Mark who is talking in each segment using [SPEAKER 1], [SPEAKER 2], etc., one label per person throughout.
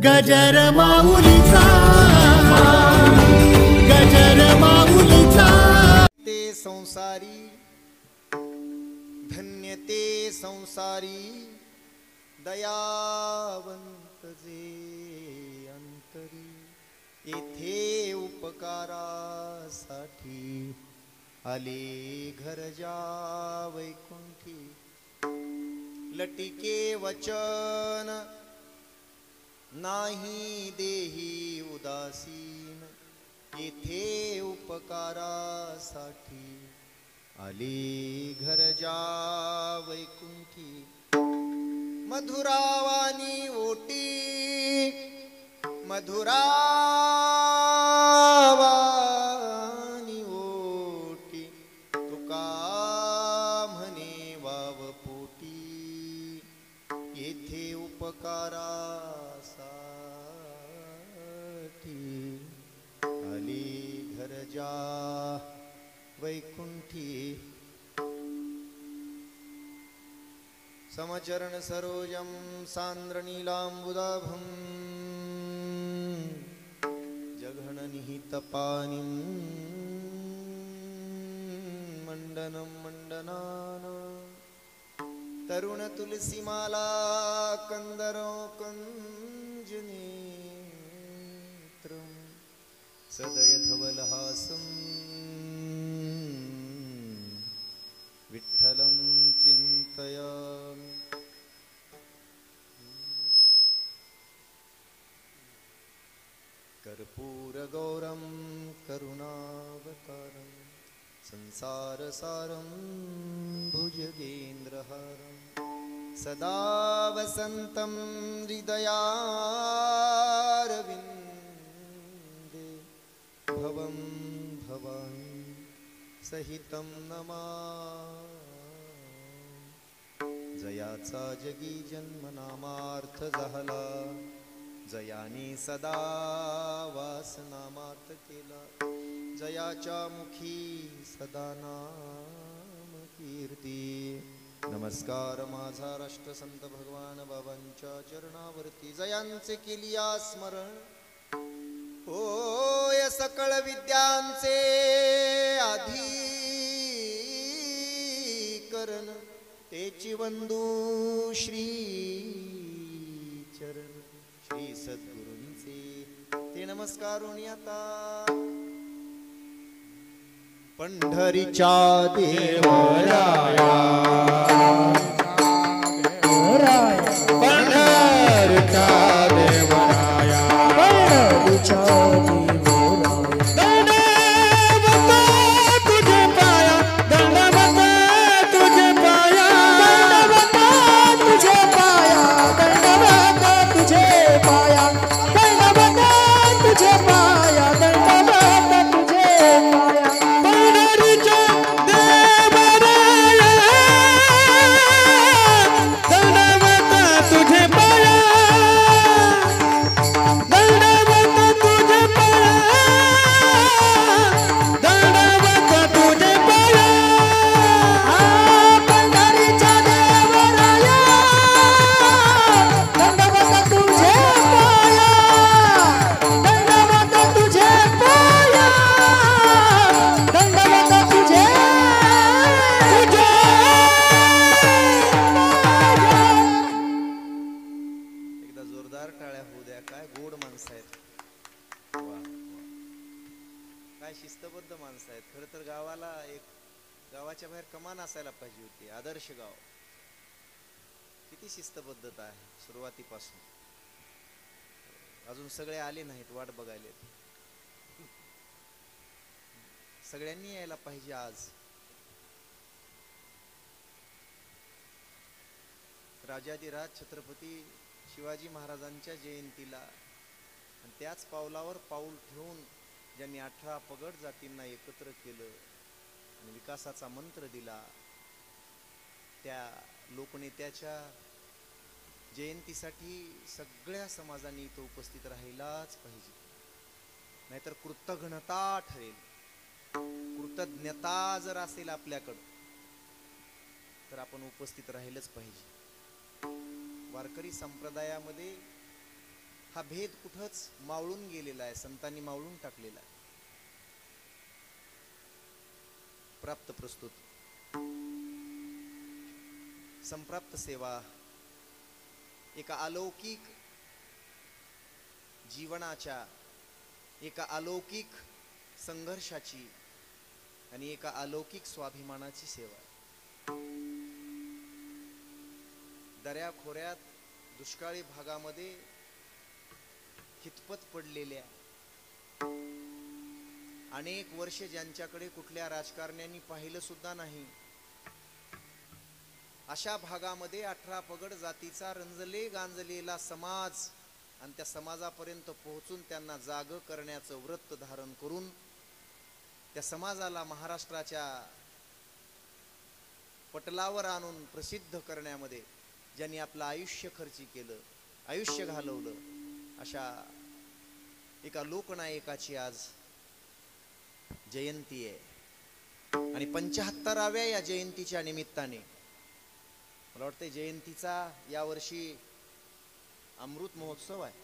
[SPEAKER 1] गजर माऊलीचा, गजर माऊलीचा.
[SPEAKER 2] ते संसारी धन्य ते संसारी दयावंत जे अंतरी. येथे उपकारासाठी आले घरजा वैकुंठी. लटिके वचन नाही देही उदासीन. येथे उपकारासाठी आले घरजा वैकुंठी. मधुरावानी ओटी मधुरावानी ओटी. तुका म्हणे वाव पोटी. येथे उपकारासाठी आली घरजा वैकुंठी. समचरण सरोजम सांद्र नीलांबुदाभं. जघन निहित पानिं मंडनं मंडनाना. तरुण तुलसी माला कंदरो कंजनेत्रं. सदय धवलहासं विठ्ठलं चिन्तयामि. कर्पूरगौरं करुणावतारं. संसारसारं भुजगेन्द्रहारं. सदा वसन्तं हृदयारविन्दे. भवं भवानी सहितं नमामि. जयाचा जगी जन्म नामार्थ झाला. जयाने सदा वासनामात केला. जयाच्या मुखी सदा नाम कीर्ती. नमस्कार माझा राष्ट्रसंत भगवान बाबांच्या चरणावरती. जयांचे केलिया स्मरण होय सकळ विद्यांचे आधिकरण. तेची वंदू श्री चरण. श्री सद्गुरूंचे ते नमस्कारून आता. पंढरीच्या देवराया पंढरीच्या देवराया पंढरीच्या असायला पाहिजे होती. आदर्श गाव. किती शिस्तबद्धता आहे सुरुवातीपासून. अजून सगळे आले नाहीत, वाट बघायला. सगळ्यांनी यायला पाहिजे. आज राजाधिराज छत्रपती शिवाजी महाराजांच्या जयंतीला आणि त्याच पावलावर पाऊल ठेवून ज्यांनी 18 पगड जातींना एकत्र केलं आणि विकासाचा मंत्र दिला, त्या लोकनेत्याच्या जयंतीसाठी सगळ्या समाजांनी इथं उपस्थित राहिलाच पाहिजे. नाहीतर कृतघ्नता ठरेल. कृतज्ञता जर असेल आपल्याकडं तर आपण उपस्थित राहिलंच पाहिजे. वारकरी संप्रदायामध्ये हा भेद कुठंच मावळून गेलेला आहे, संतांनी मावळून टाकलेला आहे. प्राप्त प्रस्तुत संप्राप्त सेवा एका अलौकिक जीवनाच्या, एका अलौकिक संघर्षाची आणि एका अलौकिक स्वाभिमानाची सेवा आहे. दऱ्याखोऱ्यात दुष्काळी भागामध्ये खितपत पडलेल्या, अनेक वर्ष ज्यांच्याकडे कुठल्या राजकारण्यांनी पाहिलं सुद्धा नाही, अशा भागामध्ये 18 पगड जातीचा रंजले गांजलेला समाज आणि त्या समाजापर्यंत पोहोचून त्यांना जाग करण्याचं व्रत धारण करून त्या समाजाला महाराष्ट्राच्या पटलावर आणून प्रसिद्ध करण्यामध्ये ज्यांनी आपलं आयुष्य खर्ची केलं, आयुष्य घालवलं, अशा एका लोकनायकाची आज जयंती आहे. आणि 75व्या या जयंतीच्या निमित्ताने मला वाटतं जयंतीचा यावर्षी अमृत महोत्सव आहे,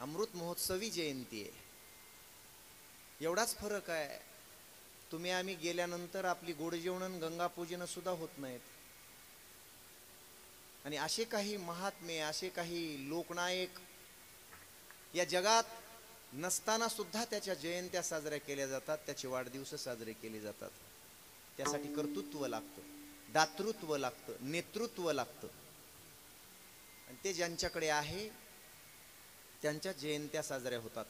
[SPEAKER 2] अमृत महोत्सवी जयंती आहे. एवढाच फरक आहे, तुम्ही आम्ही गेल्यानंतर आपली गोड जेवण गंगा पूजन सुद्धा होत नाहीत. आणि असे काही महात्मे, असे काही लोकनायक या जगात नसताना सुद्धा त्याच्या जयंत्या साजऱ्या केल्या जातात, त्याचे वाढदिवस साजरे केले जातात. त्यासाठी कर्तृत्व लागतं, दातृत्व लागतं, नेतृत्व लागतं. आणि ते ज्यांच्याकडे आहे त्यांच्या जयंत्या साजऱ्या होतात.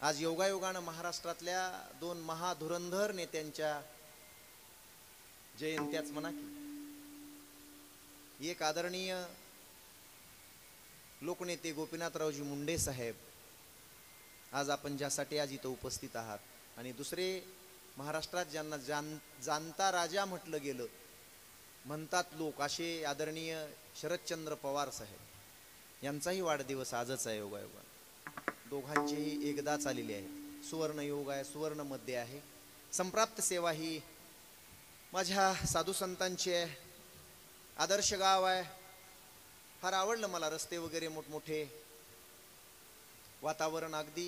[SPEAKER 2] आज योगायोगानं महाराष्ट्रातल्या 2 महाधुरंधर नेत्यांच्या जयंत्याच म्हणा की. एक आदरणीय लोकनेते गोपीनाथरावजी मुंडे साहेब, आज आपण ज्यासाठी आज इथं उपस्थित आहात, आणि दुसरे महाराष्ट्रात ज्यांना जाणता राजा म्हटलं गेलं म्हणतात लोक, असे आदरणीय शरदचंद्र पवार साहेब, यांचाही वाढदिवस आजच आहे योगायोगानं. दोघांचेही एकदाच आलेले आहे. सुवर्ण योग आहे, सुवर्ण मध्ये आहे. संप्राप्त सेवा ही माझ्या साधू संतांची आहे, आदर्श गाव आहे. फार आवडलं मला, रस्ते वगैरे मोठमोठे, वातावरण अगदी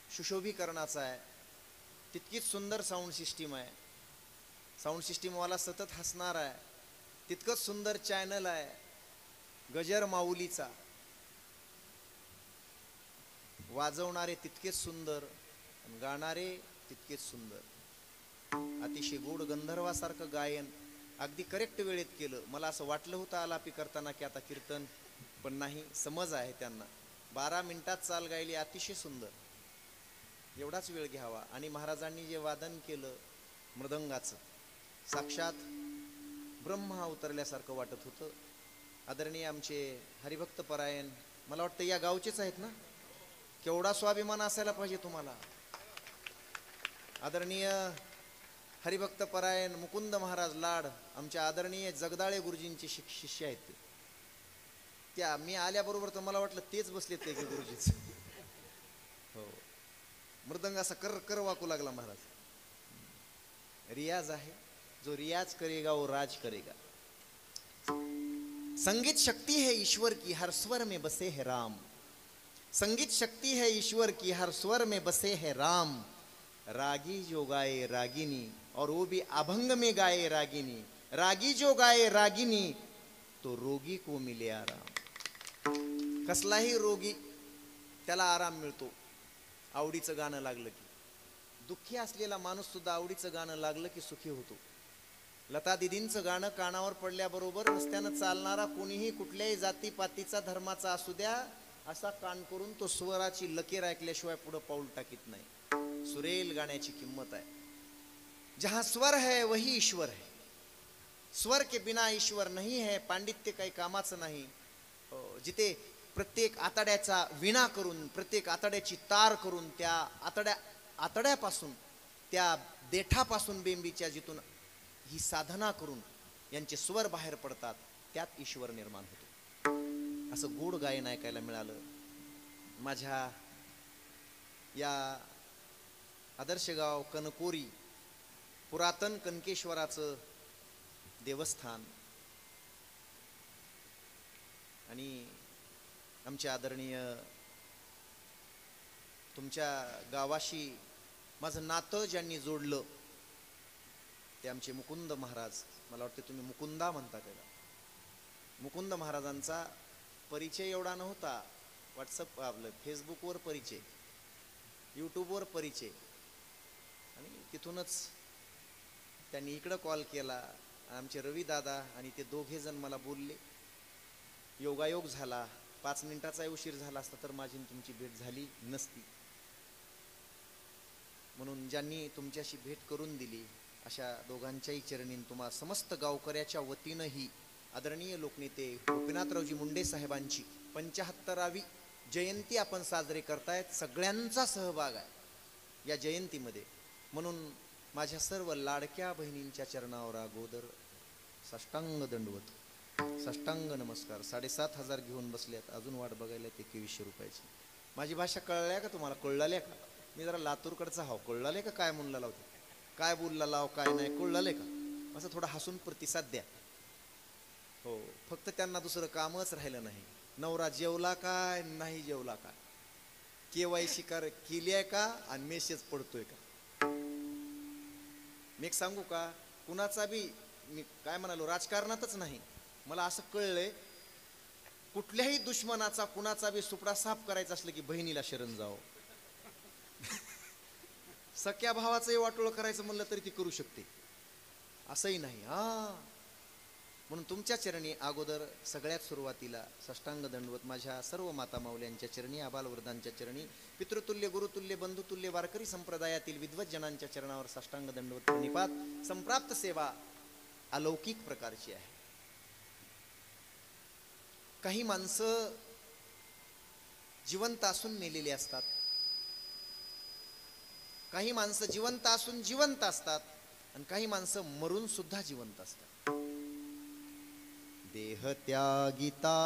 [SPEAKER 2] सुशोभीकरणाचं आहे. तितकीच सुंदर साऊंड सिस्टीम आहे, साऊंड सिस्टीमवाला सतत हसणार आहे. तितकंच सुंदर चॅनल आहे गजर माऊलीचा, वाजवणारे तितकेच सुंदर, गाणारे तितकेच सुंदर. अतिशय गोड गंधर्वासारखं गायन अगदी करेक्ट वेळेत केलं. मला असं वाटलं होतं आलापी करताना की आता कीर्तन, पण नाही, समज आहे त्यांना. 12 मिनिटात चाल गायली, अतिशय सुंदर. एवढाच वेळ घ्यावा. आणि महाराजांनी जे वादन केलं मृदंगाचं, साक्षात ब्रह्मा उतरल्यासारखं वाटत होतं. आदरणीय आमचे हरिभक्त परायण, मला वाटतं या गावचेच आहेत ना? केवढा स्वाभिमान असायला पाहिजे तुम्हाला. आदरणीय हरिभक्त परायण मुकुंद महाराज लाड, आमच्या आदरणीय जगदाळे गुरुजींचे शिष्य आहेत ते. त्या मी आल्याबरोबर तर मला वाटलं तेच बसलेत ते गुरुजीच. हो, मृदंग असा कर कर वाकू लागला महाराज. रियाज आहे, जो रियाज करेगा वो राज करेगा. संगीत शक्ति है ईश्वर की, हर स्वर में बसे है राम. संगीत शक्ति है ईश्वर की, हर स्वर में बसे है राम. रागी जो गाए रागिनी, और वो भी अभंग में गाए रागिनी. रागी जो गाए रागिनी, तो रोगी को मिले आराम. कसलाही रोगी त्याला आराम मिळतो आवडीचं गाणं लागलं की. दुःखी असलेला माणूस सुद्धा आवडीचं गाणं लागलं की सुखी होतो. लता दिदींचं गाणं कानावर पडल्याबरोबर रस्त्यानं चालणारा कोणीही कुठल्याही जातीपातीचा धर्माचा असू द्या, असा कान करून तो स्वराची लकीर ऐकल्याशिवाय पुढे पाऊल टाकीत नाही. सुरेल गाण्याची किंमत आहे. जहां स्वर है वही ईश्वर है. स्वर के बिना ईश्वर नहीं है. पांडित्य काही कामाचं नाही. जिथे प्रत्येक आतड्याचा विणा करून, प्रत्येक आतड्याची तार करून, त्या आतड्यापासून, त्या देठापासून, बेंबीच्या जिथून ही साधना करून यांचे स्वर बाहेर पडतात, त्यात ईश्वर निर्माण होतो. असं गोड गायन ऐकायला मिळालं. माझ्या या आदर्श गाव कनकोरी, पुरातन कनकेश्वराचं देवस्थान, आणि आमचे आदरणीय तुमच्या गावाशी माझं नातं ज्यांनी जोडलं ते आमचे मुकुंद महाराज. मला वाटतं तुम्ही मुकुंदा म्हणता त्याला. मुकुंद महाराजांचा परिचय एवढा नव्हता. व्हॉट्सअप आपलं फेसबुकवर परिचय, यूट्यूबवर परिचय, आणि तिथूनच त्यांनी इकडं कॉल केला. आमचे रवी दादा आणि ते दोघे जण मला बोलले. योगायोग झाला. 5 मिनिटाचा उशीर झाला असता तर माझी तुमची भेट झाली नसती. म्हणून ज्यांनी तुमच्याशी भेट करून दिली अशा दोघांच्याही चरणी तुम्हा समस्त गावकऱ्याच्या वतीनंही आदरणीय लोकनेते गोपीनाथरावजी मुंडे साहेबांची 75वी जयंती आपण साजरी करतायत. सगळ्यांचा सहभाग आहे या जयंतीमध्ये. म्हणून माझ्या सर्व लाडक्या बहिणींच्या चरणावर अगोदर साष्टांग दंडवत, साष्टांग नमस्कार. 7,500 घेऊन बसल्यात. अजून वाट बघायला 2100 रुपयाची. माझी भाषा कळल्या का तुम्हाला? कळलाले का? मी जरा लातूरकडचा हाव. कळलाले का काय म्हणला लावते, काय बोलला लाव, काय नाही कळलाले का? असं थोडं हसून प्रतिसाद द्या. हो, फक्त त्यांना दुसरं कामच राहिलं नाही. नवरा जेवला काय नाही जेवला काय, KYC केली आहे का आणि मेसेज पडतोय का. मी एक सांगू का, कुणाचा बी मी काय म्हणालो राजकारणातच नाही, मला असं कळलंय कुठल्याही दुश्मनाचा कुणाचा बी सुपडा साफ करायचा असलं की बहिणीला शरण जावं. सख्या भावाचंही वाटोळ करायचं म्हणलं तरी ती करू शकते, असंही नाही. म्हणून तुमच्या चरणी अगोदर सगळ्यात सुरुवातीला साष्टांग दंडवत. माझ्या सर्व माता माऊल्यांच्या चरणी, आबालवृद्धांच्या चरणी, पितृतुल्य गुरुतुल्य बंधुतुल्य वारकरी संप्रदायातील विद्वत जनांच्या चरणावर साष्टांग दंडवत प्रणिपात. संप्राप्त सेवा अलौकिक प्रकारची आहे. काही माणसं जिवंत असून मेलेली असतात, काही माणसं जिवंत असून जिवंत असतात, आणि काही माणसं मरून सुद्धा जिवंत असतात. देह त्यागिता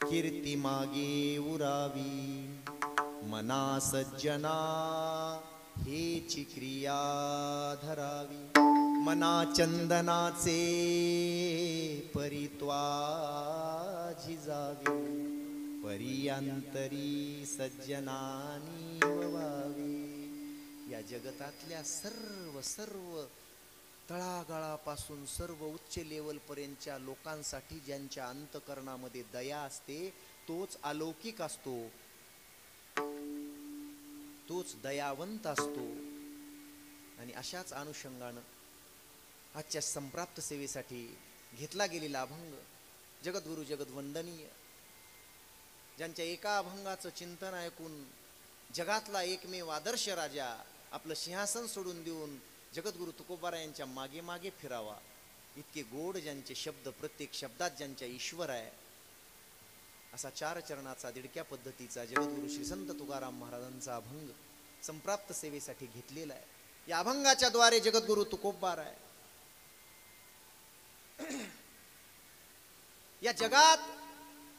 [SPEAKER 2] कीर्ती मागे उरावी, मना सज्जना हेची क्रिया धरावी. मना चंदनाचे परित्वा झिजावी, परियांतरी सज्जनानी व्हावी. या जगतातल्या सर्व तळागाळापासून सर्व उच्च लेवलपर्यंतच्या लोकांसाठी ज्यांच्या अंतकरणामध्ये दया असते तोच अलौकिक असतो, तोच दयावंत असतो. आणि अशाच अनुषंगानं आजच्या संप्राप्त सेवेसाठी घेतला गेलेला अभंग जगद्गुरु जगद्वंदनीय, ज्यांच्या एका अभंगाचं चिंतन ऐकून जगातला एकमेव आदर्श राजा आपलं सिंहासन सोडून देऊन जगद्गुरु तुकोबारायांच्या मागे मागे फिरावा. इतके गोड ज्यांचे शब्द, प्रत्येक शब्दात ज्यांच्या ईश्वर आहे, असा 4 चरणाचा दिडक्या पद्धतीचा जगद्गुरु श्री संत तुकाराम महाराजांचा अभंग संप्राप्त सेवेसाठी घेतलेला आहे. या अभंगाच्या द्वारे जगद्गुरु तुकोबार आहे. या जगात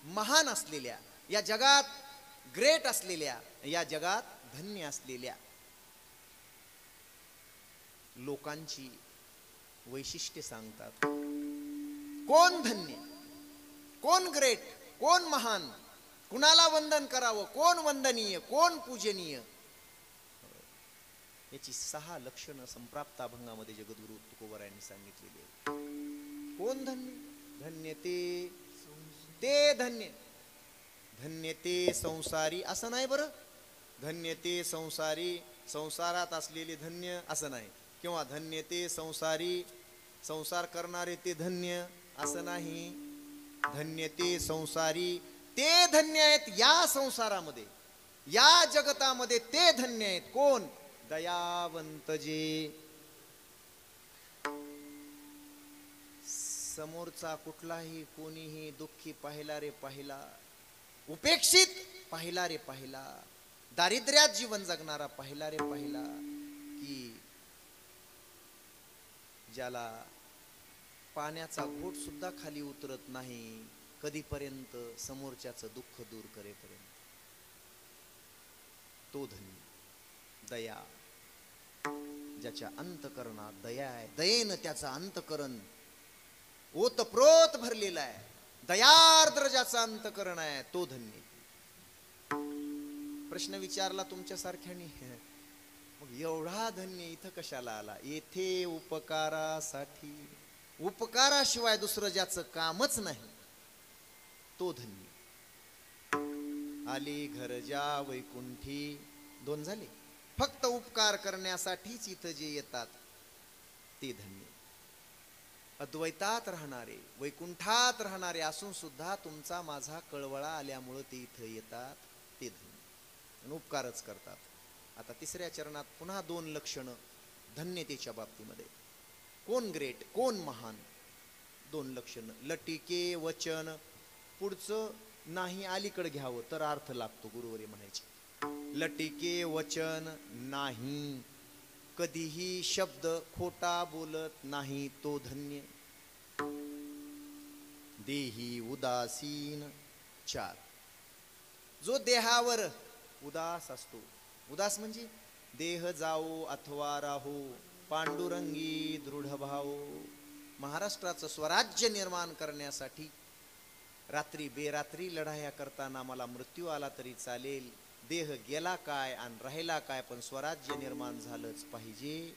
[SPEAKER 2] महान असलेल्या, या जगात ग्रेट असलेल्या, या जगात धन्य असलेल्या लोकांची वैशिष्ट्ये सांगतात. कोण धन्य, कोण ग्रेट, कोण महान, कुणाला वंदन करावं, कोण वंदनीय, कोण पूजनीय, याची 6 लक्षणं संप्राप्त अभंगामध्ये जगद्गुरु तुकोबारायांनी सांगितलेली आहेत. कोण धन्य? धन्य ते धन्य. धन्य ते संसारी असं नाही बरं. धन्य ते संसारी, संसारात असलेले धन्य असं नाही. किंवा धन्य ते संसारी, संसार करणारे ते धन्य असं नाही. धन्य ते संसारी, ते धन्य आहेत या संसारामध्ये, या जगतामध्ये ते धन्य आहेत. कोण? दयावंत जे समोरचा कुठलाही कोणीही दुःखी पाहिला रे पाहिला, उपेक्षित पाहिला रे पाहिला, दारिद्र्यात जीवन जगणारा पाहिला रे पाहिला, की ज्याला पाण्याचा घोट सुद्धा खाली उतरत नाही कधीपर्यंत, समोरच्याचं दुःख दूर करेपर्यंत, तो धन्य. दया, ज्याच्या अंतकरणात दया आहे, दयेनं त्याचं अंतकरण ओतप्रोत भरलेलं आहे. दयार्द्र ज्याचा अंतकरण आहे तो धन्य. प्रश्न विचारला तुमच्यासारख्यानी, मग एवढा धन्य इथं कशाला आला? येथे उपकारासाठी, उपकाराशिवाय दुसरं ज्याचं कामच नाही तो धन्य. आली घरजा वैकुंठी, दोन झाले. फक्त उपकार करण्यासाठीच इथं जे येतात ते धन्य. अद्वैतात राहणारे, वैकुंठात राहणारे असून सुद्धा तुमचा माझा कळवळा आल्यामुळं ते इथं येतात ते धन्य, उपकारच करतात. आता तिसऱ्या चरणात पुन्हा दोन लक्षणं धन्यतेच्या बाबतीमध्ये. कोण ग्रेट, कोण महान, दोन लक्षणं. लटिके वचन, पुढचं नाही अलीकडे घ्यावं तर अर्थ लागतो, गुरुवरी म्हणायचे. लटिके वचन नाही, कधीही शब्द खोटा बोलत नाही तो धन्य. देही उदासीन, चार. जो देहावर उदास असतो, उदास म्हणजे देह जाओ अथवा राहो, पांडुरंगी दृढ भाव. महाराष्ट्राचं स्वराज्य निर्माण करण्यासाठी रात्री बेरात्री लढाया करताना मला मृत्यू आला तरी चालेल, देह गेला काय आणि राहिला काय, पण स्वराज्य निर्माण झालंच पाहिजे.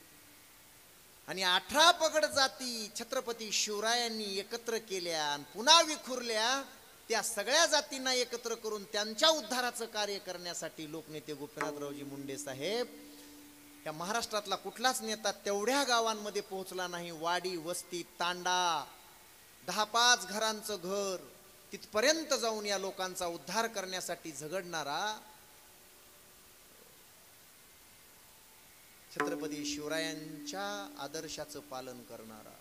[SPEAKER 2] आणि 18 पगड जाती छत्रपती शिवरायांनी एकत्र केल्या आणि पुन्हा विखुरल्या. त्या सगळ्या जातींना एकत्र करून त्यांच्या उद्धाराचं कार्य करण्यासाठी लोकनेते गोपीनाथरावजी मुंडे साहेब, त्या महाराष्ट्रातला कुठलाच नेता तेवढ्या गावांमध्ये पोहोचला नाही. वाडी वस्ती तांडा 10-5 घरांचं घर तिथपर्यंत जाऊन या लोकांचा उद्धार करण्यासाठी झगडणारा छत्रपती शिवरायांच्या आदर्शाचं पालन करणारा.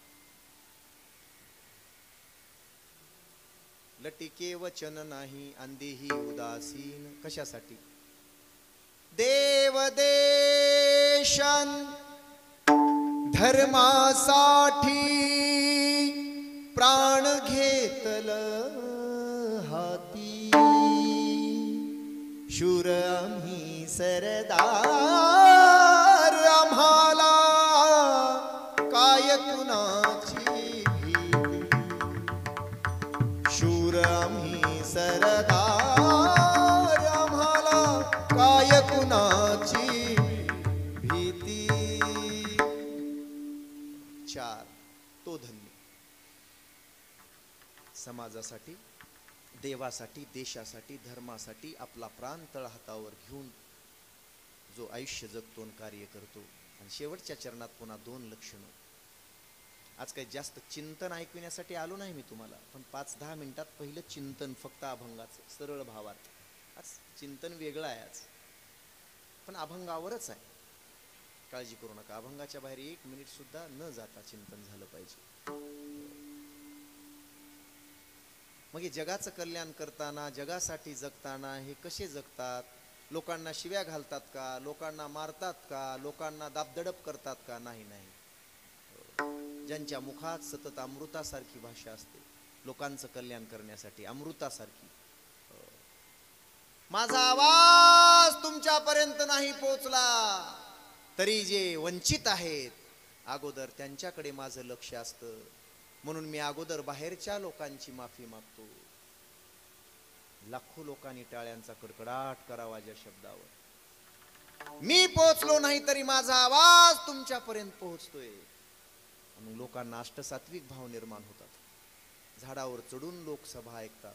[SPEAKER 2] लटिके वचन नाही अंधेही उदासीन, कशासाठी? देव देशन धर्मासाठी प्राण घेतल हाती, शूर आम्ही सरदार, आम्हाला काय कुणाची भीती. शूर आम्ही सरदार, आम्हाला काय कुणाची भीती. चार, तो धन्य. समाजासाठी, देवासाठी, देशासाठी, धर्मासाठी आपला प्राण तळहातावर घेऊन जो आयुष्य जगतो आणि कार्य करतो. आणि शेवटच्या चरणात पुन्हा दोन लक्षणं. आज काही जास्त चिंतन ऐकविण्यासाठी आलो नाही मी तुम्हाला, पण 5-10 मिनिटात पहिलं चिंतन फक्त अभंगाचं सरळ भावात. आज चिंतन वेगळं आहे आज, पण अभंगावरच आहे. काळजी करू नका, अभंगाच्या बाहेर 1 मिनिट सुद्धा न जाता चिंतन झालं पाहिजे. मग हे जगाचं कल्याण करताना, जगासाठी जगताना हे कसे जगतात? लोकांना शिव्या घालतात का? लोकांना मारतात का? लोकांना दाबदडप करतात का? नाही नाही. ज्यांच्या मुखात सतत अमृतासारखी भाषा असते, लोकांचं कल्याण करण्यासाठी अमृतासारखी. माझा आवाज तुमच्यापर्यंत नाही पोहोचला तरी जे वंचित आहेत अगोदर त्यांच्याकडे माझं लक्ष असतं. म्हणून मी अगोदर बाहेरच्या लोकांची माफी मागतो. लाखो लोकांनी टाळ्यांचा कडकडाट करावा ज्या शब्दावर. मी पोहोचलो नाही तरी माझा आवाज तुमच्यापर्यंत पोहोचतोय. मग लोकांना अष्टसात्विक भाव निर्माण होतात. झाडावर चढून लोक सभा ऐकतात.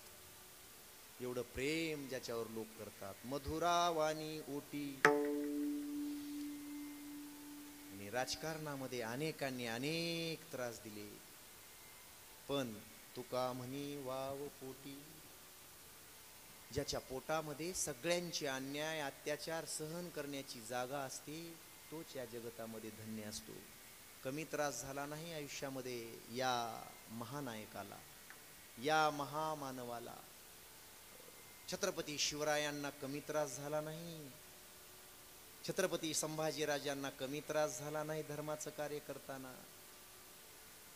[SPEAKER 2] एवढं प्रेम ज्याच्यावर लोक करतात. मधुरा वाणी ओटी. आणि राजकारणामध्ये अनेकांनी अनेक त्रास दिले, पण तुका म्हणी वाव पोटी. ज्याच्या पोटामध्ये सगळ्यांचे अन्याय अत्याचार सहन करण्याची जागा असते तोच या जगतामध्ये धन्य असतो. कमी त्रास झाला नाही आयुष्यामध्ये या महानायकाला, या महामानवाला. छत्रपती शिवरायांना कमी त्रास झाला नाही. छत्रपती संभाजीराजांना कमी त्रास झाला नाही धर्माचं कार्य करताना.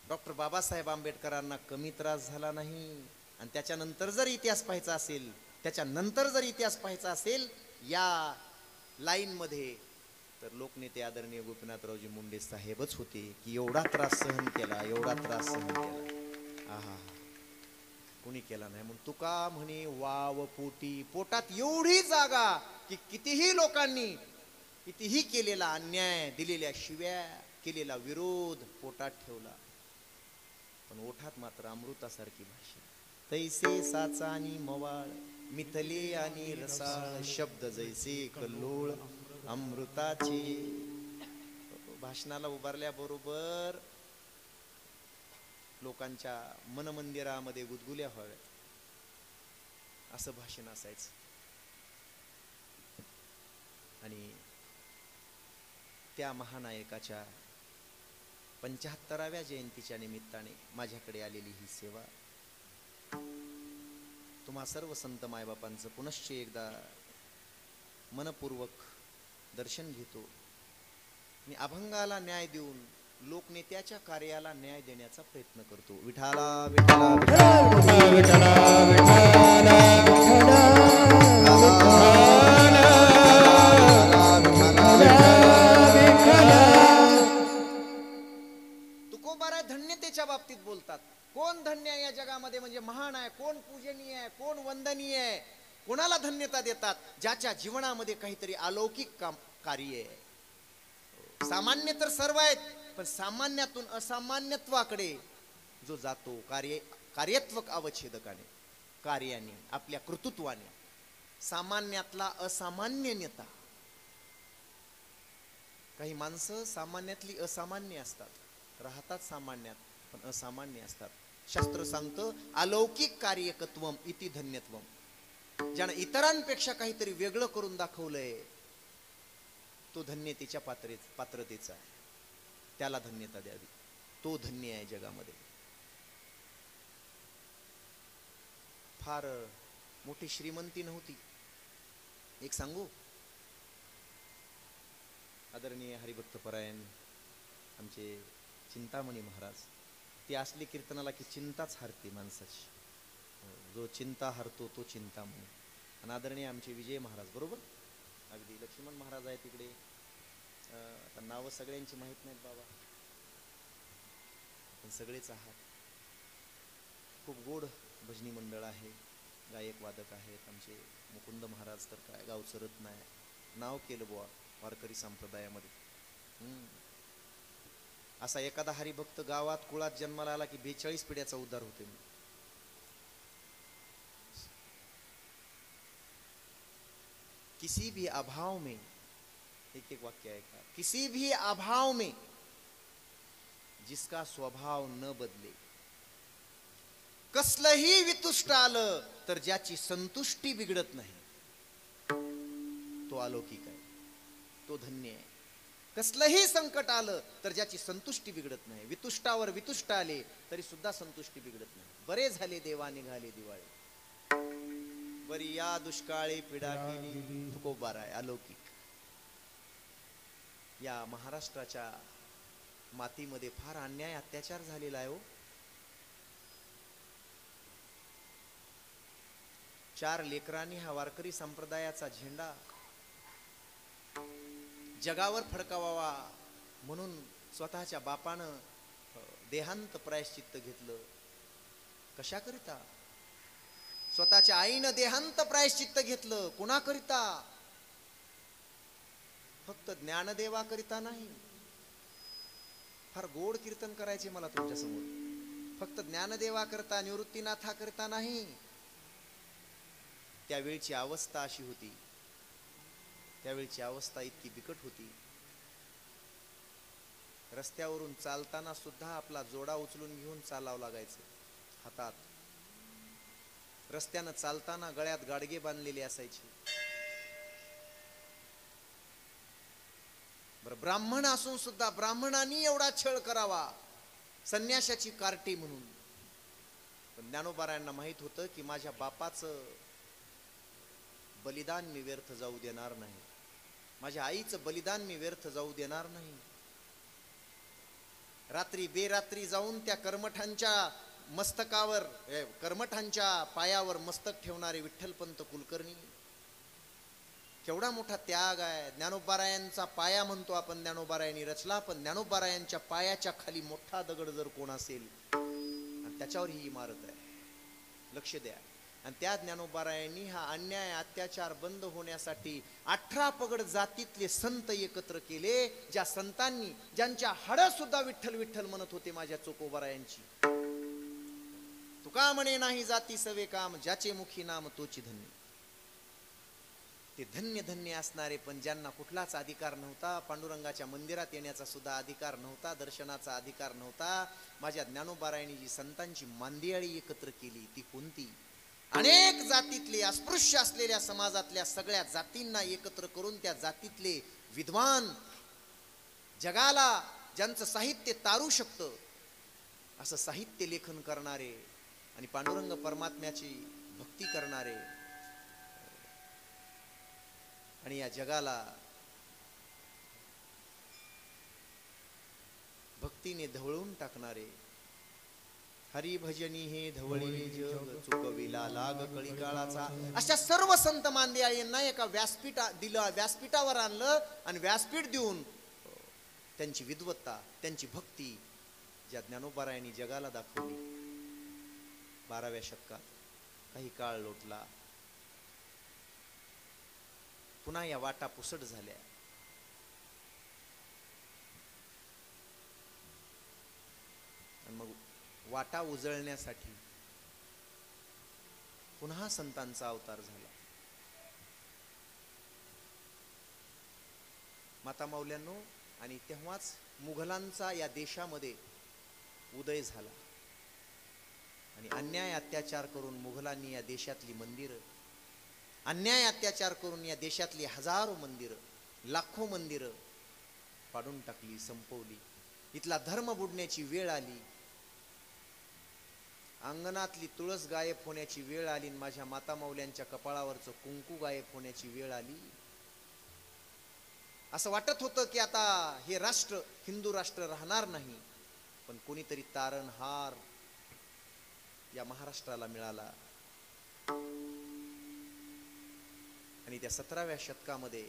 [SPEAKER 2] डॉक्टर बाबासाहेब आंबेडकरांना कमी त्रास झाला नाही. आणि त्याच्यानंतर जर इतिहास पाहायचा असेल, या लाईनमध्ये तर लोकनेते आदरणीय गोपीनाथरावजी मुंडे साहेबच होते की एवढा त्रास सहन केला, एवढा त्रास सहन केला. आहा, कुणी केला नाही. म्हणून तुका म्हणे वाव पोटी, पोटात एवढी जागा की कितीही लोकांनी कितीही केलेला अन्याय, दिलेल्या शिव्या, केलेला विरोध पोटात ठेवला, पण ओठात मात्र अमृतासारखी भाषा. तैसे साचा आणि मवाळ, मिथले आणि रसाळ, शब्द जैसे कल्लोळ अमृताचे. भाषणाला उभारल्याबरोबर लोकांच्या मनमंदिरामध्ये गुदगुल्या व्हाव्यात असं भाषण असायचं. आणि त्या महानायकाच्या 75व्या जयंतीच्या निमित्ताने माझ्याकडे आलेली ही सेवा, तुम्हा सर्व संत मायबापांचं पुनश्च एकदा मनपूर्वक दर्शन घेतो आणि अभंगाला न्याय देऊन लोकनेत्याच्या कार्याला न्याय देण्याचा प्रयत्न करतो. विठाला विठाला विठाला विठाला तुकोबारा धन्यतेच्या बाबतीत बोलतात. कोण धन्य आहे या जगामध्ये, म्हणजे महान आहे, कोण पूजनीय आहे, कोण वंदनीय आहे, कोणाला धन्यता देतात? ज्याच्या जीवनामध्ये काहीतरी अलौकिक काम कार्य आहे. सामान्य तर सर्व आहेत, पण सामान्यातून असामान्यत्वाकडे जो जातो कार्यत्वक अवच्छेदकाने, कार्याने, आपल्या कर्तृत्वाने, सामान्यातला असामान्य नेता. काही माणसं सामान्यातली असामान्य असतात, राहतात सामान्यात पण असामान्य असतात. शास्त्र सांगतं अलौकिक कार्यकत्वम इति धन्यत्वम. ज्यानं इतरांपेक्षा काहीतरी वेगळं करून दाखवलंय तो धन्यतेच्या पात्रतेचा आहे, त्याला धन्यता द्यावी. तो धन्य आहे जगामध्ये. फार मोठी श्रीमंती नव्हती. एक सांगू, आदरणीय हरिभक्तपरायण आमचे चिंतामणी महाराज, ती असली कीर्तनाला की चिंताच हरते माणसाची. जो चिंता हरतो तो चिंतामणी. आणि आदरणीय आमचे विजय महाराज, बरोबर, अगदी लक्ष्मण महाराज आहे तिकडे. नावं सगळ्यांची माहीत नाहीत बाबा, पण सगळेच आहात. खूप गोड भजनी मंडळ आहे, गायक वादक आहेत. आमचे मुकुंद महाराज तर काय गावचं रत्न आहे, नाव केलं बुवा वारकरी संप्रदायामध्ये. असा एखादा हरिभक्त गावात कुळात जन्माला आला की 42 पिढ्याचा उद्धार होते. किसी भी अभाव में, एक एक वाक्य आहे का, किसी भी अभाव में जिसका स्वभाव न बदले, कसलंही वितुष्ट आलं तर ज्याची संतुष्टी बिघडत नाही, तो अलौकिक आहे, तो धन्य आहे. कसलंही संकट आलं तर ज्याची संतुष्टी बिघडत नाही. वितुष्टावर वितुष्ट आले तरी सुद्धा संतुष्टी बिघडत नाही. बरे झाले देवा निघाले दिवाळे, बरी या दुष्काळी पिढा केली. तुकोबारा आहे, अलौकिक. या महाराष्ट्राच्या मातीमध्ये फार अन्याय अत्याचार झालेला आहे हो. 4 लेकरांनी हा वारकरी संप्रदायाचा झेंडा जगावर फडकावावा म्हणून स्वतःच्या बापानं देहांत प्रायश्चित्त घेतलं. कशाकरिता? स्वतःच्या आईनं देहांत प्रायश्चित्त घेतलं. कुणाकरिता? फक्त ज्ञानदेवाकरिता नाही. फार गोड कीर्तन करायचे मला तुमच्या समोर. फक्त ज्ञानदेवाकरिता, निवृत्तीनाथाकरिता नाही. त्यावेळची अवस्था अशी होती, त्यावेळची अवस्था इतकी बिकट होती, रस्त्यावरून चालताना सुद्धा आपला जोडा उचलून घेऊन चालावं लागायचं हातात. रस्त्यानं चालताना गळ्यात गाडगे बांधलेले असायचे. बरं, ब्राह्मण असून सुद्धा ब्राह्मणांनी एवढा छळ करावा, संन्याशाची कार्टी म्हणून. पण ज्ञानोबारायांना माहित होतं की माझ्या बापाचं बलिदान मी व्यर्थ जाऊ देणार नाही, माझ्या आईचं बलिदान मी व्यर्थ जाऊ देणार नाही. रात्री बेरात्री जाऊन त्या कर्मठांच्या मस्तकावर, कर्मठांच्या पायावर मस्तक ठेवणारे विठ्ठलपंत कुलकर्णी, केवढा मोठा त्याग आहे. ज्ञानोबारायांचा पाया म्हणतो आपण, ज्ञानोबारायांनी रचला, पण ज्ञानोबारायांच्या पायाच्या खाली मोठा दगड जर कोण असेल आणि त्याच्यावर ही इमारत आहे, लक्ष द्या. आणि त्या ज्ञानोबारायांनी हा अन्याय अत्याचार बंद होण्यासाठी 18 पगड जातीतले संत एकत्र केले. ज्या संतांनी ज्यांच्या हाडं सुद्धा विठ्ठल विठ्ठल म्हणत होते माझ्या चोकोबारायांची. तुका म्हणे नाही जाती सवे काम, ज्याचे मुखी नाम तोची धन्य. ते धन्य धन्य असणारे, पण ज्यांना कुठलाच अधिकार नव्हता, पांडुरंगाच्या मंदिरात येण्याचा सुद्धा अधिकार नव्हता, दर्शनाचा अधिकार नव्हता, माझ्या ज्ञानोबारायांनी जी संतांची मांदियाळी एकत्र केली ती कोणती? अनेक जातीतले अस्पृश्य असलेल्या समाजातल्या सगळ्या जातींना एकत्र करून त्या जातीतले विद्वान, जगाला ज्यांचं साहित्य तारू शकतं असं साहित्य लेखन करणारे आणि पांडुरंग परमात्म्याची भक्ती करणारे आणि या जगाला भक्तीने ढवळून टाकणारे, हरिभजनी हे धवळे जग चुकविला लाग कळी काळाचा, अशा सर्व संत मांदियाळींना एका व्यासपीठावर आणलं आणि व्यासपीठ देऊन त्यांची विद्वत्ता, त्यांची भक्ती ज्या ज्ञानोबारायांनी जगाला दाखवली. 12व्या शतकात काही काळ लोटला, पुन्हा या वाटा पुसट झाल्या. मग वाटा उजळण्यासाठी पुन्हा संतांचा अवतार झाला. माता मौल्यांनो, आणि तेव्हाच मुघलांचा या देशामध्ये उदय झाला आणि अन्याय अत्याचार करून मुघलांनी या देशातली मंदिरं, अन्याय अत्याचार करून या देशातली हजारो मंदिरं, लाखो मंदिरं पाडून टाकली, संपवली. इथला धर्म बुडण्याची वेळ आली. अंगणातली तुळस गायब होण्याची वेळ आली. माझ्या माता मौल्यांच्या कपाळावरचं कुंकू गायब होण्याची वेळ आली. असं वाटत होतं की आता हे राष्ट्र हिंदू राष्ट्र राहणार नाही, पण कोणीतरी तारणहार या महाराष्ट्राला मिळाला. आणि त्या 17व्या शतकामध्ये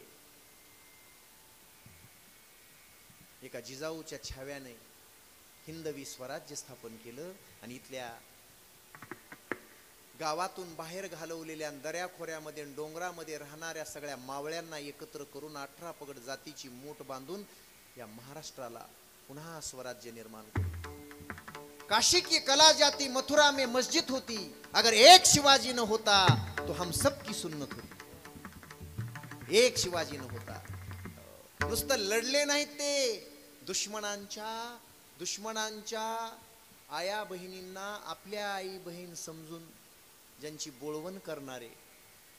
[SPEAKER 2] एका जिजाऊच्या छाव्याने हिंदवी स्वराज्य स्थापन केलं आणि इथल्या गावातून बाहेर घालवलेल्या दऱ्याखोऱ्यामध्ये डोंगरामध्ये राहणाऱ्या सगळ्या मावळ्यांना एकत्र करून 18 पगड जातीची मूठ बांधून या महाराष्ट्राला पुन्हा स्वराज्य निर्माण केलं. काशी की कला जाती मथुरा में मस्जिद होती, अगर एक शिवाजी न होता तो हम सब की सुन्नत होती. एक शिवाजी न होता. नुसतं लढले नाहीत ते, दुश्मनांच्या आया बहिणींना आपल्या आई बहीण समजून ज्यांची बोळवण करणारे,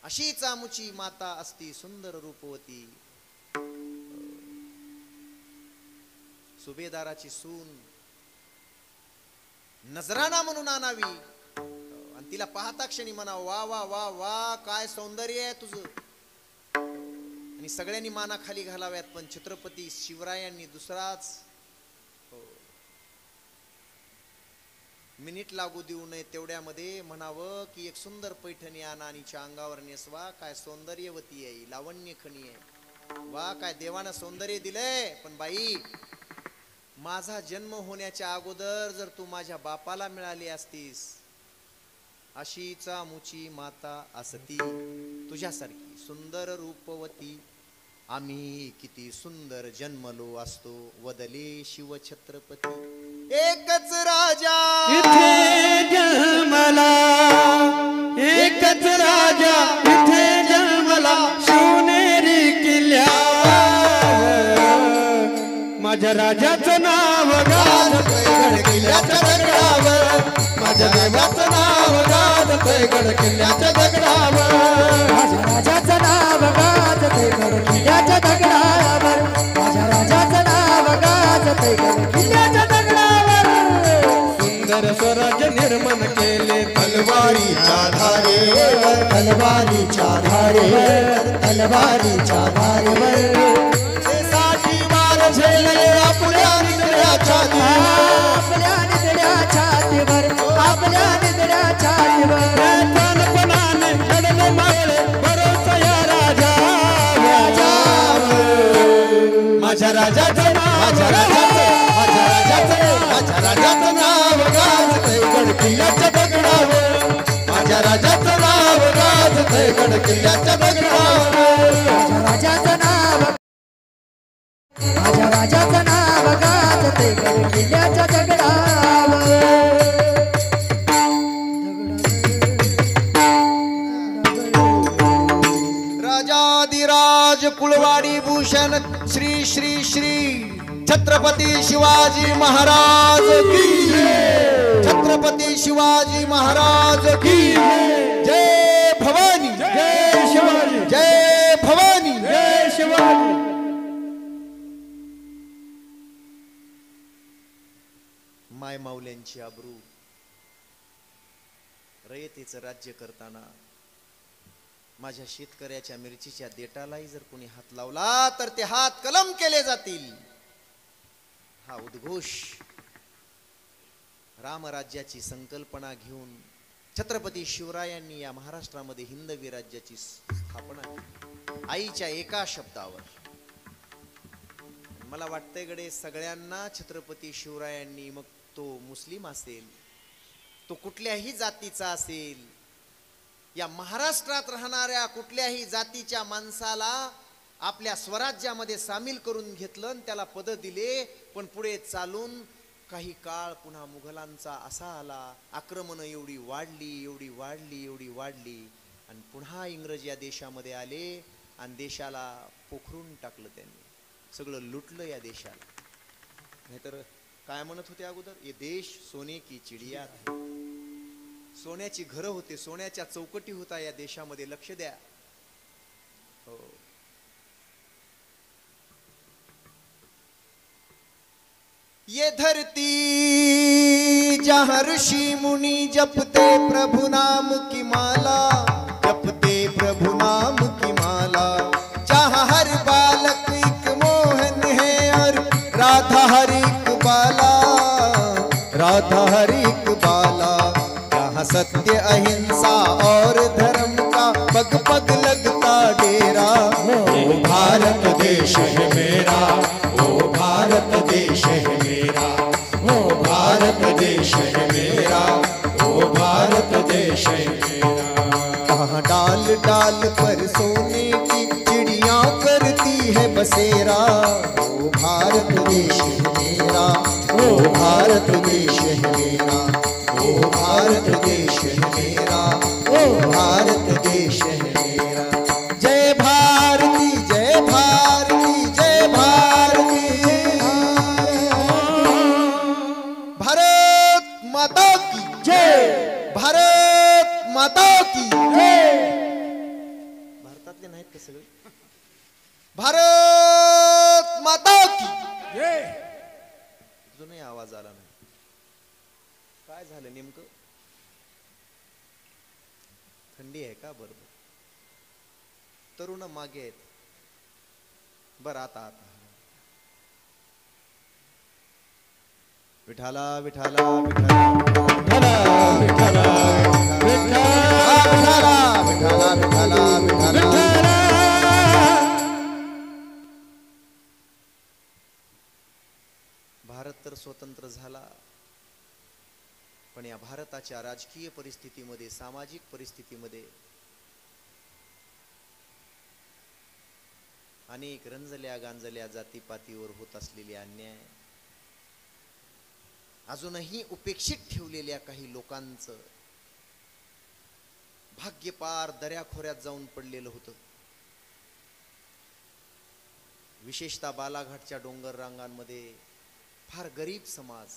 [SPEAKER 2] अशीच आमुची माता असती सुंदर रूपवती. सुभेदाराची सून नजराणा म्हणून आणावी आणि तिला पाहता क्षणी म्हणा वा वा वा वा काय सौंदर्य आहे तुझं, आणि सगळ्यांनी माना खाली घालाव्यात. पण छत्रपती शिवरायांनी दुसराच मिनिट लागू देऊ नये तेवढ्यामध्ये म्हणावं की एक सुंदर पैठणी आणा आणि अंगावर नेसवा, काय सौंदर्यवती आहे, लावण्य खणी आहे, वा काय देवानं सौंदर्य दिलंय. पण बाई, माझा जन्म होण्याच्या अगोदर जर तू माझ्या बापाला मिळाली असतीस, अशीचा मुची माता असती तुझ्यासारखी सुंदर रूपवती, आम्ही किती सुंदर जन्मलो असतो, वदले शिव छत्रपती. एकच राजा
[SPEAKER 1] इथे जन्मला, एकच राजा इथे जन्मला, शिवनेरी किल्ल्यावर. माझ्या राजाचं नाव गाजतंय किल्ल्याच्या दगडावर, माझ्या देवाचं नाव गाजतंय गड किल्ल्याच्या दगडावर.
[SPEAKER 3] माझ्या राजाचं नाव गाजतंय गड किल्ल्याच्या दगडावर, माझ्या राजाचं नाव गाजतंय गड किल्ल्याच्या दगडावर.
[SPEAKER 1] सुंदर स्वराज्य निर्माण केले तलवारीच्या धारेवर,
[SPEAKER 3] तलवारीच्या धारेवर, तलवारीच्या धारेवर.
[SPEAKER 1] साठी वार झेलले आपल्या निधड्या छातीवर,
[SPEAKER 3] आपल्या निधड्या छातीवर, आपल्या निधड्या छातीवर.
[SPEAKER 1] तनपणाने लढले मावळे भरोसा या राजावर. माझ्या राजाचं नाव, माझ्या राजाचं नाव गाजतंय गड किल्ल्याच्या दगडावर. जाते गड किल्ल्याच्या दगडावर
[SPEAKER 3] माझ्या राजाचं नाव माझ्या राजाचं नाव गाजते गड किल्ल्याच्या दगडावर
[SPEAKER 2] राजाधिराज कुळवाडी भूषण श्री श्री श्री छत्रपती शिवाजी महाराज की छत्रपती शिवाजी महाराज की जय भवानी
[SPEAKER 1] जय शिवाजी
[SPEAKER 2] जय भवानी
[SPEAKER 1] जय शिवाजी
[SPEAKER 2] माय माऊल्यांची आबरू रयतेचं राज्य करताना माझ्या शेतकऱ्याच्या मिरचीच्या देटालाही जर कोणी हात लावला तर ते हात कलम केले जातील हा उद्घोष रामराज्याची संकल्पना घेऊन छत्रपती शिवरायांनी या महाराष्ट्रामध्ये हिंदवी राज्याची स्थापना केली आईच्या एका शब्दावर मला वाटतंय गडे सगळ्यांना छत्रपती शिवरायांनी मग तो मुस्लिम असेल तो कुठल्याही जातीचा असेल या महाराष्ट्रात राहणाऱ्या कुठल्याही जातीच्या माणसाला आपल्या स्वराज्यामध्ये सामील करून घेतलं आणि त्याला पद दिले पण पुढे चालून काही काळ पुन्हा मुघलांचा असा आला आक्रमण एवढी वाढली आणि पुन्हा इंग्रज या देशामध्ये आले आणि देशाला पोखरून टाकलं त्यांनी सगळं लुटलं या देशाला नाहीतर काय म्हणत होते अगोदर ये देश सोने की चिडिया सोन्याची घरं होते सोन्याच्या चौकटी होता या देशामध्ये लक्ष द्या हो ये धरती जहाँ ऋषि मुनि जपते प्रभु नाम की माला जपते प्रभु नाम की माला जहाँ हर बालक एक मोहन है और राधा हर एक बाला राधा हर एक बाला जहाँ सत्य अहिंसा और धर्म का पग पग लगता डेरा
[SPEAKER 1] ओ भारत देश है मेरा ओ भारत देश है मेरा ओ भारत देश है मेरा ओ भारत देश है मेरा
[SPEAKER 2] कहाँ डाल डाल पर सोने की चिड़िया करती है बसेरा ओ भारत देश है मेरा ओ भारत देश है मेरा ओ भारत देश है मेरा ओ भारत देश है मेरा जय भारती जय भारती जय भारती भारत माता की जय भारत माता की भारतातले नाहीत का सगळे भारत माता की अजूनही आवाज आला नाही काय झालं नेमकं थंडी आहे का बरोबर तरुण मागे आहेत बरं आता विठाला विठाला विठाला
[SPEAKER 1] विठ्ठला
[SPEAKER 2] विठाला विठाला विठाला भारत तर स्वतंत्र झाला पण या भारताच्या राजकीय परिस्थितीमध्ये सामाजिक परिस्थितीमध्ये अनेक रंजल्या गांजल्या जातीपातीवर होत असलेले अन्याय अजूनही उपेक्षित ठेवलेल्या काही लोकांचं भाग्य पार दऱ्याखोऱ्यात जाऊन पडलेलं होतं विशेषतः बालाघाटच्या डोंगर रांगांमध्ये फार गरीब समाज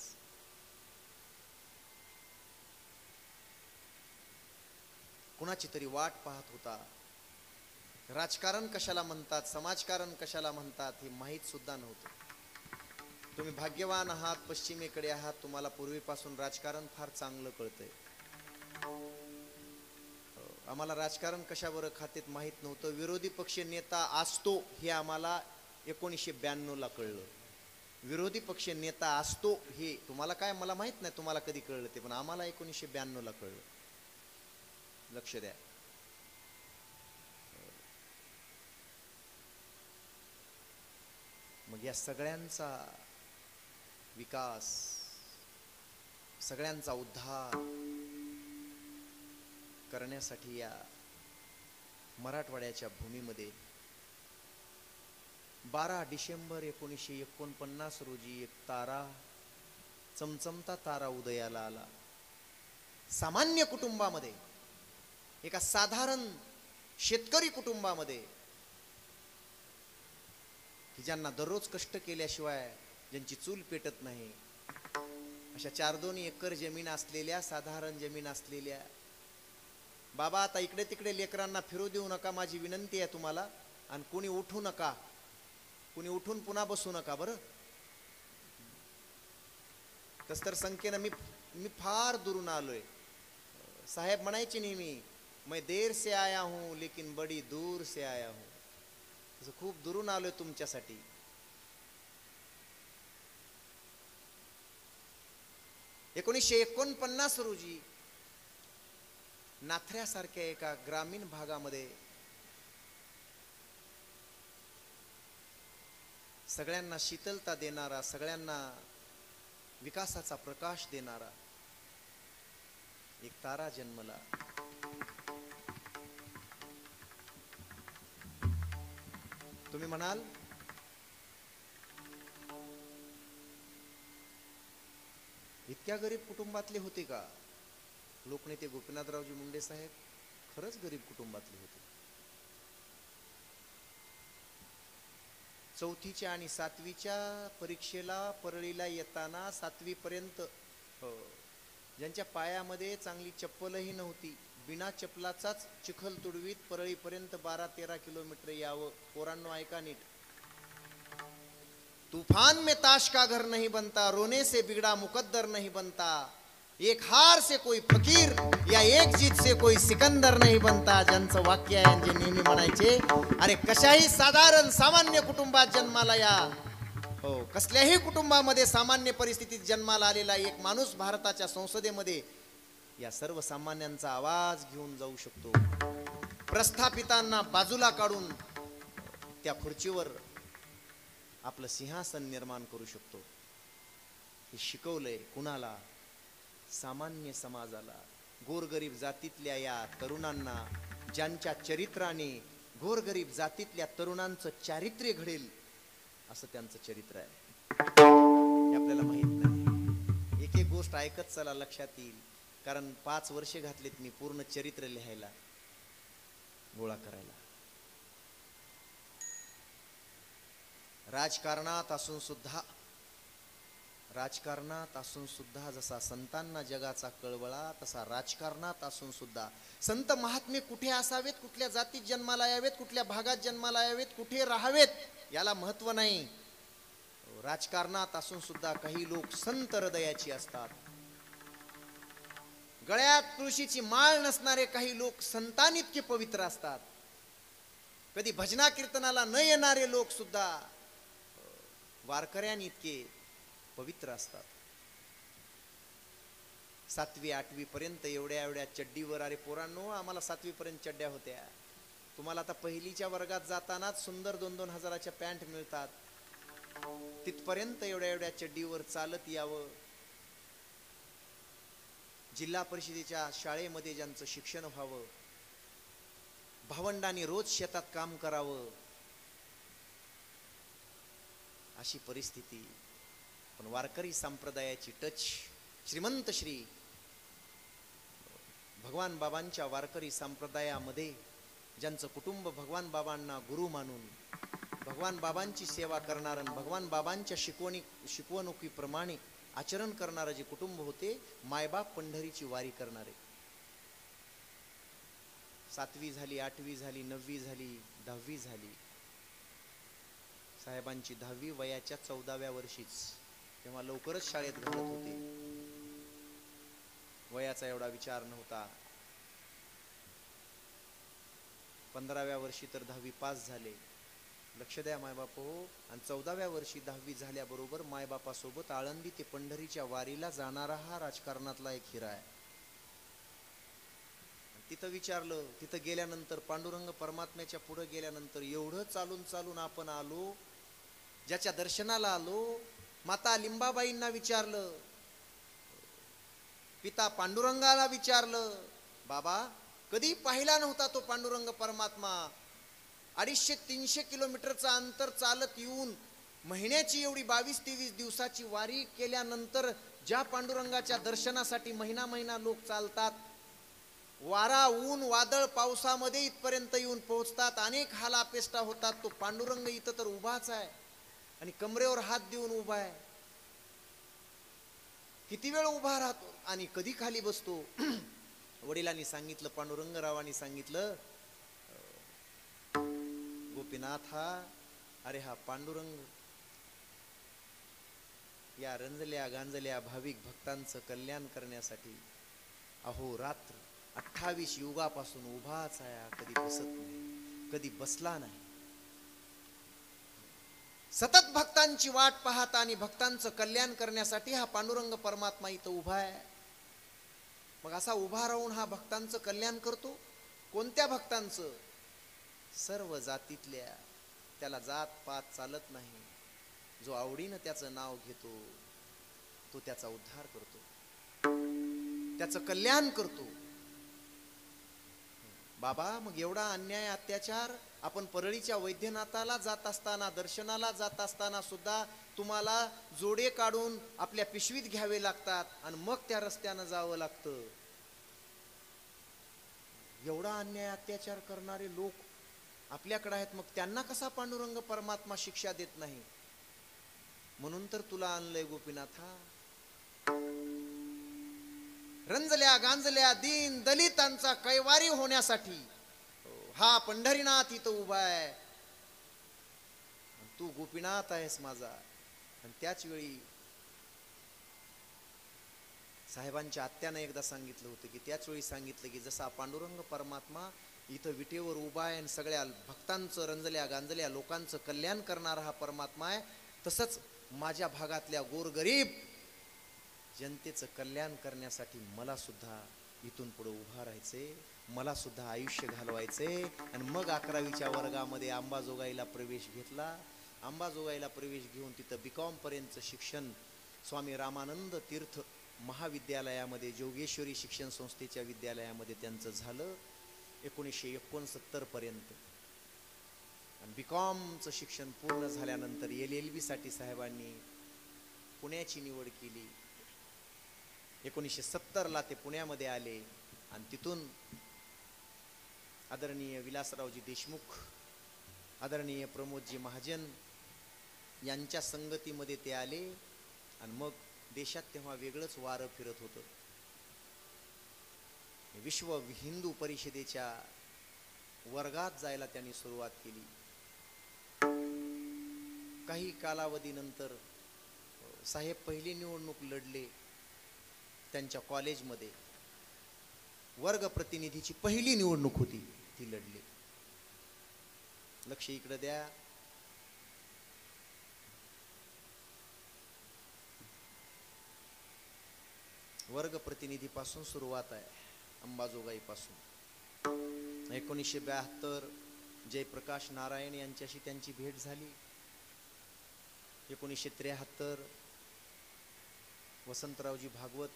[SPEAKER 2] कुणाची तरी वाट पाहत होता राजकारण कशाला म्हणतात समाजकारण कशाला म्हणतात हे माहीत सुद्धा नव्हतं तुम्ही भाग्यवान आहात पश्चिमेकडे आहात तुम्हाला पूर्वीपासून राजकारण फार चांगलं कळतंय आम्हाला राजकारण कशावर खात्यात माहीत नव्हतं विरोधी पक्ष नेता असतो हे आम्हाला 1992 ला कळलं विरोधी पक्ष नेता असतो हे तुम्हाला काय मला माहित नाही तुम्हाला कधी कळलं ते पण आम्हाला 1992 ला कळलं लक्ष द्या मग या सगळ्यांचा विकास सगळ्यांचा उद्धार करण्यासाठी या मराठवाड्याच्या भूमीमध्ये 12 डिसेंबर 1949 रोजी एक तारा, चमचमता तारा उदयाला आला. सामान्य कुटुंबामध्ये, एका साधारण शेतकरी कुटुंबामध्ये, की ज्यांना दररोज कष्ट केल्याशिवाय ज्यांची चूल पेटत नाही, अशा 4-2 एकर जमीन असलेल्या, साधारण जमीन असलेल्या, बाबा आता इकडे तिकडे लेकरांना फिरू देऊ नका, माझी विनंती आहे तुम्हाला, आणि कोणी उठू नका, कोणी उठून पुन्हा बसू नका बरं. तस तर संख्येनं मी फार दुरून आलोय. साहेब म्हणायचे नेहमी, मैं देर से आया हूं लेकिन बड़ी दूर से आया हूं. तसं खूप दुरून आलोय तुमच्यासाठी. एकोणीसशे 49 रोजी नाथऱ्यासारख्या एका ग्रामीण भागामध्ये सगळ्यांना शीतलता देणारा, सगळ्यांना विकासाचा प्रकाश देणारा एक तारा जन्मला. तुम्ही म्हणाल इतक्या गरीब कुटुंबातले होते का? लोकनेते गोपीनाथरावजी मुंडे साहेब खरंच गरीब कुटुंबातले होते. 4थीच्या आणि 7वीच्या परीक्षेला परळीला येताना 7वी पर्यंत ज्यांच्या पायामध्ये चांगली चप्पलही नव्हती, बिना चपलाचाच चिखल तुडवीत परळीपर्यंत 12-13 किलोमीटर यावं. पोरांनो ऐका नीट. तूफान में ताश का घर नहीं बनता, रोने से बिगड़ा मुकद्दर नहीं बनता, एक हार से कोई फकीर या एक जीत से कोई सिकंदर नहीं बनता. ज्यांचं वाक्य आहे, जे नेहमी म्हणायचे, अरे कशाही साधारण सामान्य कुटुंबात जन्माला या, हो कसल्याही कुटुंबामध्ये सामान्य परिस्थितीत जन्माला आलेला एक माणूस भारताच्या संसदेमध्ये या सर्वसामान्यांचा आवाज घेऊन जाऊ शकतो. प्रस्थापितांना बाजूला काढून त्या खुर्चीवर आपलं सिंहासन निर्माण करू शकतो. हे शिकवलंय कुणाला? सामान्य समाजाला, गोरगरीब जातीतल्या या तरुणांना, ज्यांच्या चरित्राने गोरगरीब जातीतल्या तरुणांचं चारित्र्य घडेल असं त्यांचं चरित्र आहे. हे आपल्याला माहित नाही. एक एक गोष्ट ऐकत चला, लक्षात येईल. कारण 5 वर्ष घातलेत मी पूर्ण चरित्र लिहायला, गोळा करायला. राजकारणात असून सुद्धा जसा संतांना जगाचा कळवळा, तसा राजकारणात असून सुद्धा संत महात्मे कुठे असावेत, कुठल्या जातीत जन्माला यावेत, कुठल्या भागात जन्माला यावेत, कुठे राहावेत, याला महत्व नाही. राजकारणात असून सुद्धा काही लोक संत हृदयाची असतात. गळ्यात तुळशीची माळ नसणारे काही लोक संतांइतके पवित्र असतात. कधी भजना कीर्तनाला न येणारे लोक सुद्धा वारकऱ्यांइतके पवित्र असतात. 7वी 8वी पर्यंत एवढ्या चड्डीवर, अरे पोरांनो आम्हाला 7वी पर्यंत चड्ड्या होत्या. तुम्हाला आता पहिलीच्या वर्गात जातानाच सुंदर 2-2 हजाराच्या पॅन्ट मिळतात. तिथपर्यंत एवढ्या चड्डीवर चालत यावं. जिल्हा परिषदेच्या शाळेमध्ये ज्यांचं शिक्षण व्हावं, भावंडांनी रोज शेतात काम करावं, अशी परिस्थिती. पण वारकरी संप्रदायाची टच, श्रीमंत श्री भगवान बाबांच्या वारकरी संप्रदायामध्ये ज्यांचं कुटुंब भगवान बाबांना गुरु मानून भगवान बाबांची सेवा करणारं, भगवान बाबांच्या शिकवणुकीप्रमाणे आचरण करणारं जे कुटुंब होते, मायबाप पंढरीची वारी करणारे. 7वी झाली, 8वी झाली, 9वी झाली, 10वी झाली. साहेबांची 10वी वयाच्या 14व्या वर्षीच, तेव्हा लवकरच शाळेत घालत होते. वयाचा एवढा विचार नव्हता. 15व्या वर्षी तर 10वी पास झाले. लक्ष द्या मायबाप हो. आणि 14व्या वर्षी 10वी झाल्याबरोबर मायबापासोबत आळंदी ते पंढरीच्या वारीला जाणारा हा राजकारणातला एक हिरा आहे. तिथं विचारलं, तिथं गेल्यानंतर पांडुरंग परमात्म्याच्या पुढे गेल्यानंतर एवढं चालून चालून आपण आलो, ज्याच्या दर्शनाला आलो, माता लिंबाबाईंना विचारलं, पिता पांडुरंगाला विचारलं, बाबा कधी पाहिला नव्हता तो पांडुरंग परमात्मा. 250-300 किलोमीटरचं अंतर चालत येऊन महिन्याची एवढी 22-23 दिवसाची वारी केल्यानंतर ज्या पांडुरंगाच्या दर्शनासाठी महिना महिना लोक चालतात, वारा ऊन वादळ पावसामध्ये इथपर्यंत येऊन पोहोचतात, अनेक हाल अपेष्टा होतात, तो पांडुरंग इथं तर उभाच आहे आणि कमरेवर हात देऊन उभा आहे. किती वेळ उभा राहतो आणि कधी खाली बसतो. वडिलांनी सांगितलं, पांडुरंगरावांनी सांगितलं, गोपीनाथ अरे हा पांडुरंग या रंजल्या गांजल्या भाविक भक्तांचं कल्याण करण्यासाठी अहोरात्र 28 युगापासून उभाच आहे, कधी बसत नाही, कधी बसला नाही. सतत भक्तांची वाट पाहत आणि भक्तांचं कल्याण करण्यासाठी हा पांडुरंग परमात्मा इथं उभा आहे. मग असा उभा राहून हा भक्तांचं कल्याण करतो. कोणत्या भक्तांचं? सर्व जातीतल्या. त्याला जात पात चालत नाही. जो आवडीनं त्याचं नाव घेतो तो त्याचा उद्धार करतो, त्याचं कल्याण करतो. बाबा मग एवढा अन्याय अत्याचार, आपण परळीच्या वैद्यनाथाला जात असताना, दर्शनाला जात असताना सुद्धा तुम्हाला जोडे काढून आपल्या पिशवीत घ्यावे लागतात आणि मग त्या रस्त्यानं जावं लागतं. एवढा अन्याय अत्याचार करणारे लोक आपल्याकडे आहेत, मग त्यांना कसा पांडुरंग परमात्मा शिक्षा देत नाही? म्हणून तर तुला आणलंय गोपीनाथा. रंजल्या गांजल्या दीन दलितांचा कैवारी होण्यासाठी हा पंढरीनाथ इथं उभा आहे. तू गोपीनाथ आहेस माझा. आणि त्याच वेळी साहेबांच्या आत्यानं एकदा सांगितलं होतं की, त्याच वेळी सांगितलं की जसा पांडुरंग परमात्मा इथं विटेवर उभा आहे आणि सगळ्या भक्तांचं रंजल्या गांजल्या लोकांचं कल्याण करणारा हा परमात्मा आहे, तसंच माझ्या भागातल्या गोरगरीब जनतेचं कल्याण करण्यासाठी मला सुद्धा इथून पुढे उभा राहायचे, मला सुद्धा आयुष्य घालवायचे. आणि मग 11वीच्या वर्गामध्ये अंबाजोगाईला प्रवेश घेतला. अंबाजोगाईला प्रवेश घेऊन तिथं BCom पर्यंतचं शिक्षण स्वामी रामानंद तीर्थ महाविद्यालयामध्ये, जोगेश्वरी शिक्षण संस्थेच्या विद्यालयामध्ये त्यांचं झालं 1969 पर्यंत. आणि BComचं शिक्षण पूर्ण झाल्यानंतर LLB साठी साहेबांनी पुण्याची निवड केली. 1970ला ते पुण्यामध्ये आले आणि तिथून आदरणीय विलासरावजी देशमुख, आदरणीय प्रमोदजी महाजन यांच्या संगतीमध्ये ते आले. आणि मग देशात तेव्हा वेगळंच वारं फिरत होतं. विश्व हिंदू परिषदेच्या वर्गात जायला त्यांनी सुरुवात केली. काही कालावधीनंतर साहेब पहिली निवडणूक लढले त्यांच्या कॉलेजमध्ये. वर्ग प्रतिनिधीची पहिली निवडणूक होती, ती लढले. लक्ष इकडे द्या. वर्ग प्रतिनिधीपासून सुरुवात आहे, अंबाजोगाई पासून. 1972 जयप्रकाश नारायण यांच्याशी त्यांची भेट झाली. 1973 वसंतरावजी भागवत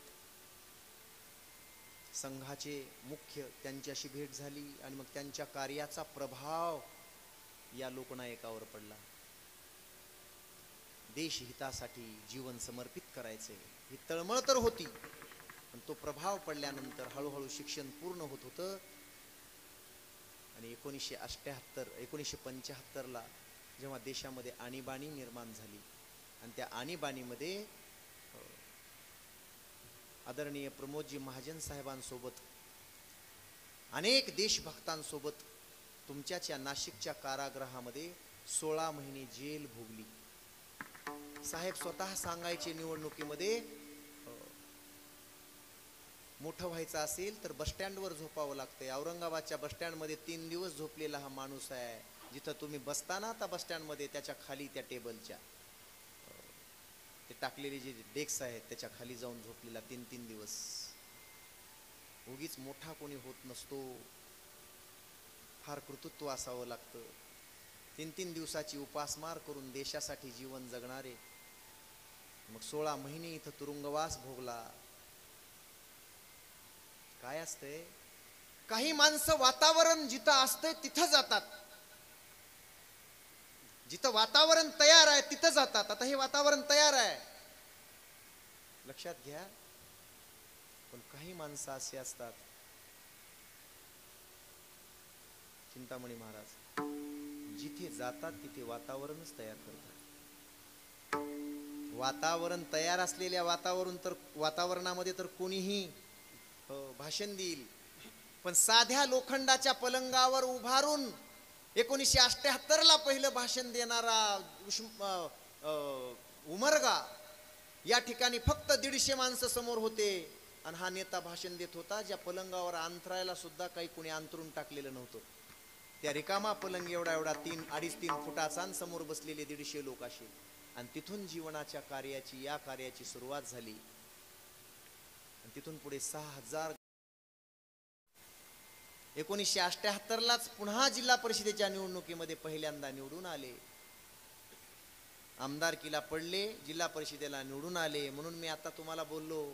[SPEAKER 2] संघाचे मुख्य, त्यांच्याशी भेट झाली. आणि मग त्यांच्या कार्याचा प्रभाव या लोकनायकावर पडला. देशहितासाठी जीवन समर्पित करायचे ही तळमळ तर होती, पण तो प्रभाव पडल्यानंतर हळूहळू शिक्षण पूर्ण होत होतं. आणि 1975ला जेव्हा देशामध्ये आणीबाणी निर्माण झाली आणि त्या आणीबाणीमध्ये आदरणीय प्रमोदजी महाजन साहेबांसोबत अनेक देशभक्तांसोबत तुमच्याच या नाशिकच्या कारागृहामध्ये 16 महिने जेल भोगली. साहेब स्वतः सांगायचे, निवडणुकीमध्ये मोठं व्हायचं असेल तर बसस्टँडवर झोपावं लागतंय. औरंगाबादच्या बसस्टँडमध्ये 3 दिवस झोपलेला हा माणूस आहे. जिथं तुम्ही बसताना त्या बसस्टँडमध्ये त्याच्या खाली, त्या टेबलच्या ते टाकलेले जे डेस्क आहेत त्याच्या खाली जाऊन झोपलेला 3-3 दिवस. उगीच मोठा कोणी होत नसतो, फार कर्तृत्व असावं लागतं. 3-3 दिवसाची उपासमार करून देशासाठी जीवन जगणारे. मग 16 महिने इथं तुरुंगवास भोगला. काय असतंय? काही माणसं वातावरण जिथं असतंय तिथं जातात, जिथं वातावरण तयार आहे तिथं जातात. आता हे वातावरण तयार आहे, लक्षात घ्या. पण काही माणसं असे असतात, चिंतामणी महाराज, जिथे जातात तिथे वातावरणच तयार करतात. वातावरण तयार असलेल्या वातावरणामध्ये तर कोणीही भाषण देईल, पण साध्या लोखंडाच्या पलंगावर उभारून 1978 पहिलं भाषण देणारा उमरगा, या ठिकाणी फक्त 150 माणसं समोर होते आणि हा नेता भाषण देत होता, ज्या पलंगावर अंतरायला सुद्धा काही कोणी अंतरून टाकलेलं नव्हतं. त्या रिकामा पलंग एवढा 2.5-3 फुटाचा, समोर बसलेले 150 लोक असे. आणि तिथून जीवनाच्या कार्याची, या कार्याची सुरुवात झाली. आणि तिथून पुढे 6000 1978लाच पुन्हा जिल्हा परिषदेच्या निवडणुकीमध्ये पहिल्यांदा निवडून आले. आमदारकीला पडले, जिल्हा परिषदेला निवडून आले. म्हणून मी आता तुम्हाला बोललो,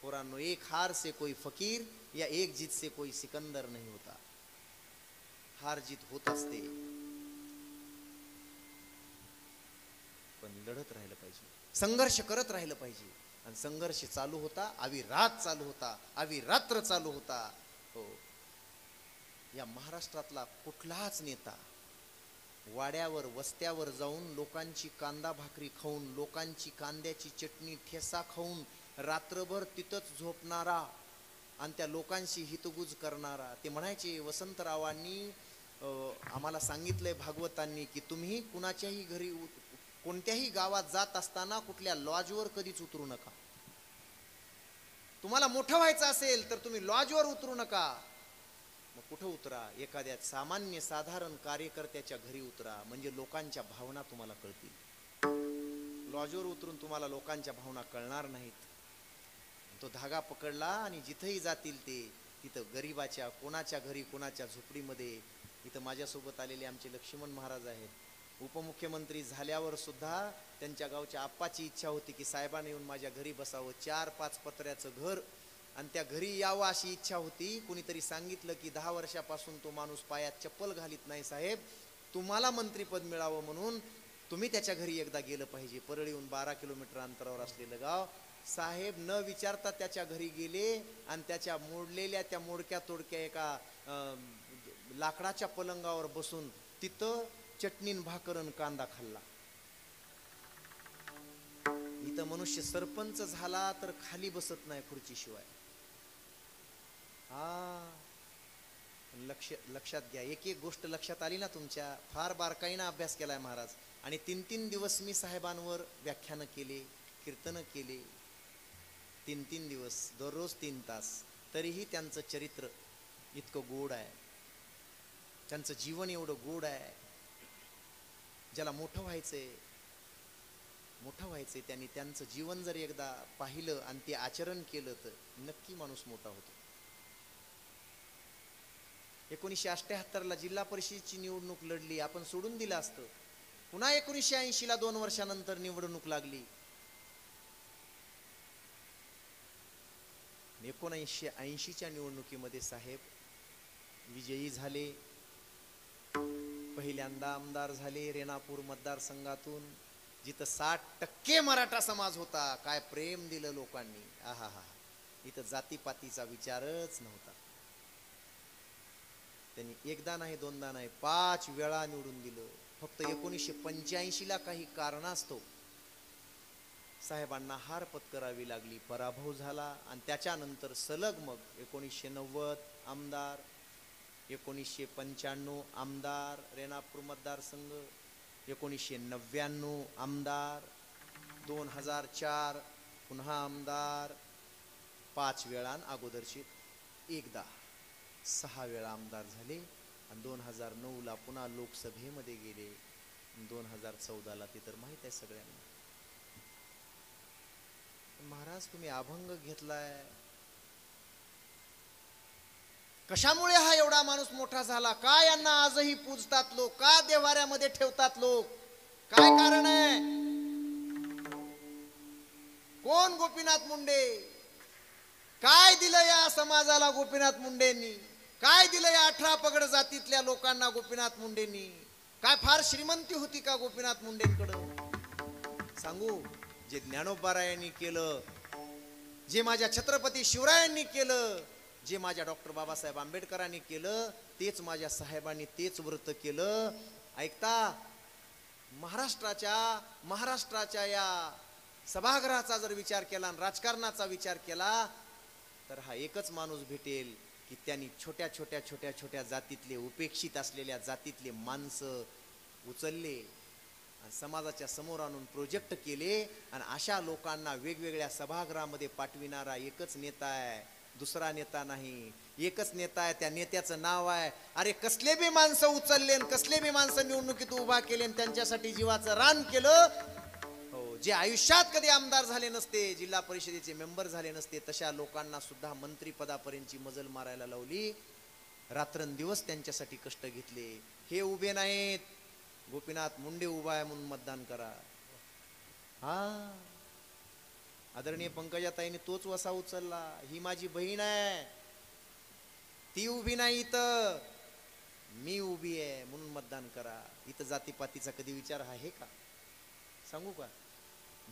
[SPEAKER 2] पोरांनो, एक हार से कोई फकीर या एक जीत से कोई सिकंदर नहीं होता. हार जीत होत असते, पण लढत राहिलं पाहिजे, संघर्ष करत राहिलं पाहिजे. आणि संघर्ष चालू होता, अविरात चालू होता, अविरात्र चालू होता. हो, या महाराष्ट्रातला कुठलाच नेता वाड्यावर वस्त्यावर जाऊन लोकांची कांदा भाकरी खाऊन, लोकांची कांद्याची चटणी ठेसा खाऊन रात्रभर तिथंच झोपणारा आणि त्या लोकांशी हितगुज करणारा. ते म्हणायचे, वसंतरावांनी आम्हाला सांगितलंय भागवतांनी की तुम्ही कुणाच्याही घरी, कोणत्याही गावात जात असताना कुठल्या लॉजवर कधीच उतरू नका. तुम्हाला मोठं व्हायचं असेल तर तुम्ही लॉजवर उतरू नका. मग कुठं उतरा? एखाद्या सामान्य साधारण कार्यकर्त्याच्या घरी उतरा, म्हणजे लोकांच्या भावना तुम्हाला कळतील. लॉजवर उतरून तुम्हाला लोकांच्या भावना कळणार नाहीत. तो धागा पकडला आणि जिथेही जातील ते तिथं गरिबाच्या, कोणाच्या घरी, कोणाच्या झोपडीमध्ये. इथं माझ्यासोबत आलेले आमचे लक्ष्मण महाराज आहेत. उपमुख्यमंत्री झाल्यावर सुद्धा त्यांच्या गावच्या आप्पाची इच्छा होती की साहेबांनी येऊन माझ्या घरी बसावं. 4-5 पत्र्याचं घर आणि त्या घरी यावं अशी इच्छा होती. कुणीतरी सांगितलं की 10 वर्षापासून तो माणूस पायात चप्पल घालीत नाही साहेब, तुम्हाला मंत्रीपद मिळावं म्हणून तुम्ही त्याच्या घरी एकदा गेलं पाहिजे. परळीहून 12 किलोमीटर अंतरावर असलेलं गाव. साहेब न विचारता त्याच्या घरी गेले आणि त्याच्या मोडलेल्या, त्या मोडक्या तोडक्या एका लाकडाच्या पलंगावर बसून तिथं चटणीन भाकरन कांदा खाल्ला. इथं मनुष्य सरपंच झाला तर खाली बसत नाही खुर्चीशिवाय. लक्षात घ्या, एक एक गोष्ट लक्षात आली ना तुमच्या. फार बारकाईनं अभ्यास केलाय महाराज. आणि 3-3 दिवस मी साहेबांवर व्याख्यानं केले, कीर्तनं केले. 3-3 दिवस, दररोज 3 तास. तरीही त्यांचं चरित्र इतकं गोड आहे, त्यांचं जीवन एवढं गोड आहे. ज्याला मोठं व्हायचंय त्यांनी त्यांचं जीवन जर एकदा पाहिलं आणि ते आचरण केलं तर नक्की माणूस मोठा होतो. 1978ला जिल्हा परिषदेची निवडणूक लढली, आपण सोडून दिलं असतं. पुन्हा 1980ला 2 वर्षानंतर निवडणूक लागली. 1980च्या निवडणुकीमध्ये साहेब विजयी झाले. पहिल्यांदा आमदार झाले रेणापूर मतदारसंघातून, जिथं 60% मराठा समाज होता. काय प्रेम दिलं लोकांनी, आहा हा. इथं जातीपातीचा विचारच नव्हता. त्यांनी एकदा नाही, दोनदा नाही, 5 वेळा निवडून दिलं. फक्त 1985ला काही कारणास्तव साहेबांना हार पत्करावी लागली, पराभव झाला. आणि त्याच्यानंतर सलग मग 1990 आमदार, 1995 आमदार रेणापूर मतदारसंघ, 1999 आमदार, 2004 पुन्हा आमदार, 5 वेळा अगोदरची एकदा, 6 वेळा आमदार झाले. आणि 2009ला पुन्हा लोकसभेमध्ये गेले. 2014ला ते तर माहित आहे सगळ्यांना. महाराज तुम्ही अभंग घेतलाय, कशामुळे हा एवढा माणूस मोठा झाला? का यांना आजही पूजतात लोक? का देवाऱ्यामध्ये ठेवतात लोक? काय कारण आहे? कोण गोपीनाथ मुंडे? काय दिलं या समाजाला गोपीनाथ मुंडेंनी? काय दिलं या 18 पगड जातीतल्या लोकांना गोपीनाथ मुंडेंनी? काय फार श्रीमंती होती का गोपीनाथ मुंडेंकडं? सांगू, जे ज्ञानोबारायांनी केलं, जे माझ्या छत्रपती शिवरायांनी केलं, जे माझ्या डॉक्टर बाबासाहेब आंबेडकरांनी केलं, तेच माझ्या साहेबांनी तेच व्रत केलं. ऐकता, महाराष्ट्राच्या या सभागृहाचा जर विचार केला आणि राजकारणाचा विचार केला तर हा एकच माणूस भेटेल की त्यांनी छोट्या छोट्या छोट्या छोट्या जातीतले, उपेक्षित असलेल्या जातीतले माणसं उचलले आणि समाजाच्या समोर आणून प्रोजेक्ट केले. आणि अशा लोकांना वेगवेगळ्या सभागृहामध्ये पाठविणारा एकच नेता आहे, दुसरा नेता नाही. एकच नेता आहे, त्या नेत्याचं नाव आहे. अरे कसले बी माणसं उचलले, कसले बी माणसं निवडणुकीत उभा केले, त्यांच्यासाठी जीवाचं रान केलं. हो, जे आयुष्यात कधी आमदार झाले नसते, जिल्हा परिषदेचे मेंबर झाले नसते, तशा लोकांना सुद्धा मंत्रिपदापर्यंतची मजल मारायला लावली. रात्रंदिवस त्यांच्यासाठी कष्ट घेतले. हे उभे नाहीत, गोपीनाथ मुंडे उभा आहे म्हणून मतदान करा. हा, आदरणीय पंकजाताईने तोच वसा उचलला. ही माझी बहीण आहे, ती उभी नाही, इथं मी उभी आहे म्हणून मतदान करा. इथं जातीपातीचा कधी विचार आहे का? सांगू का,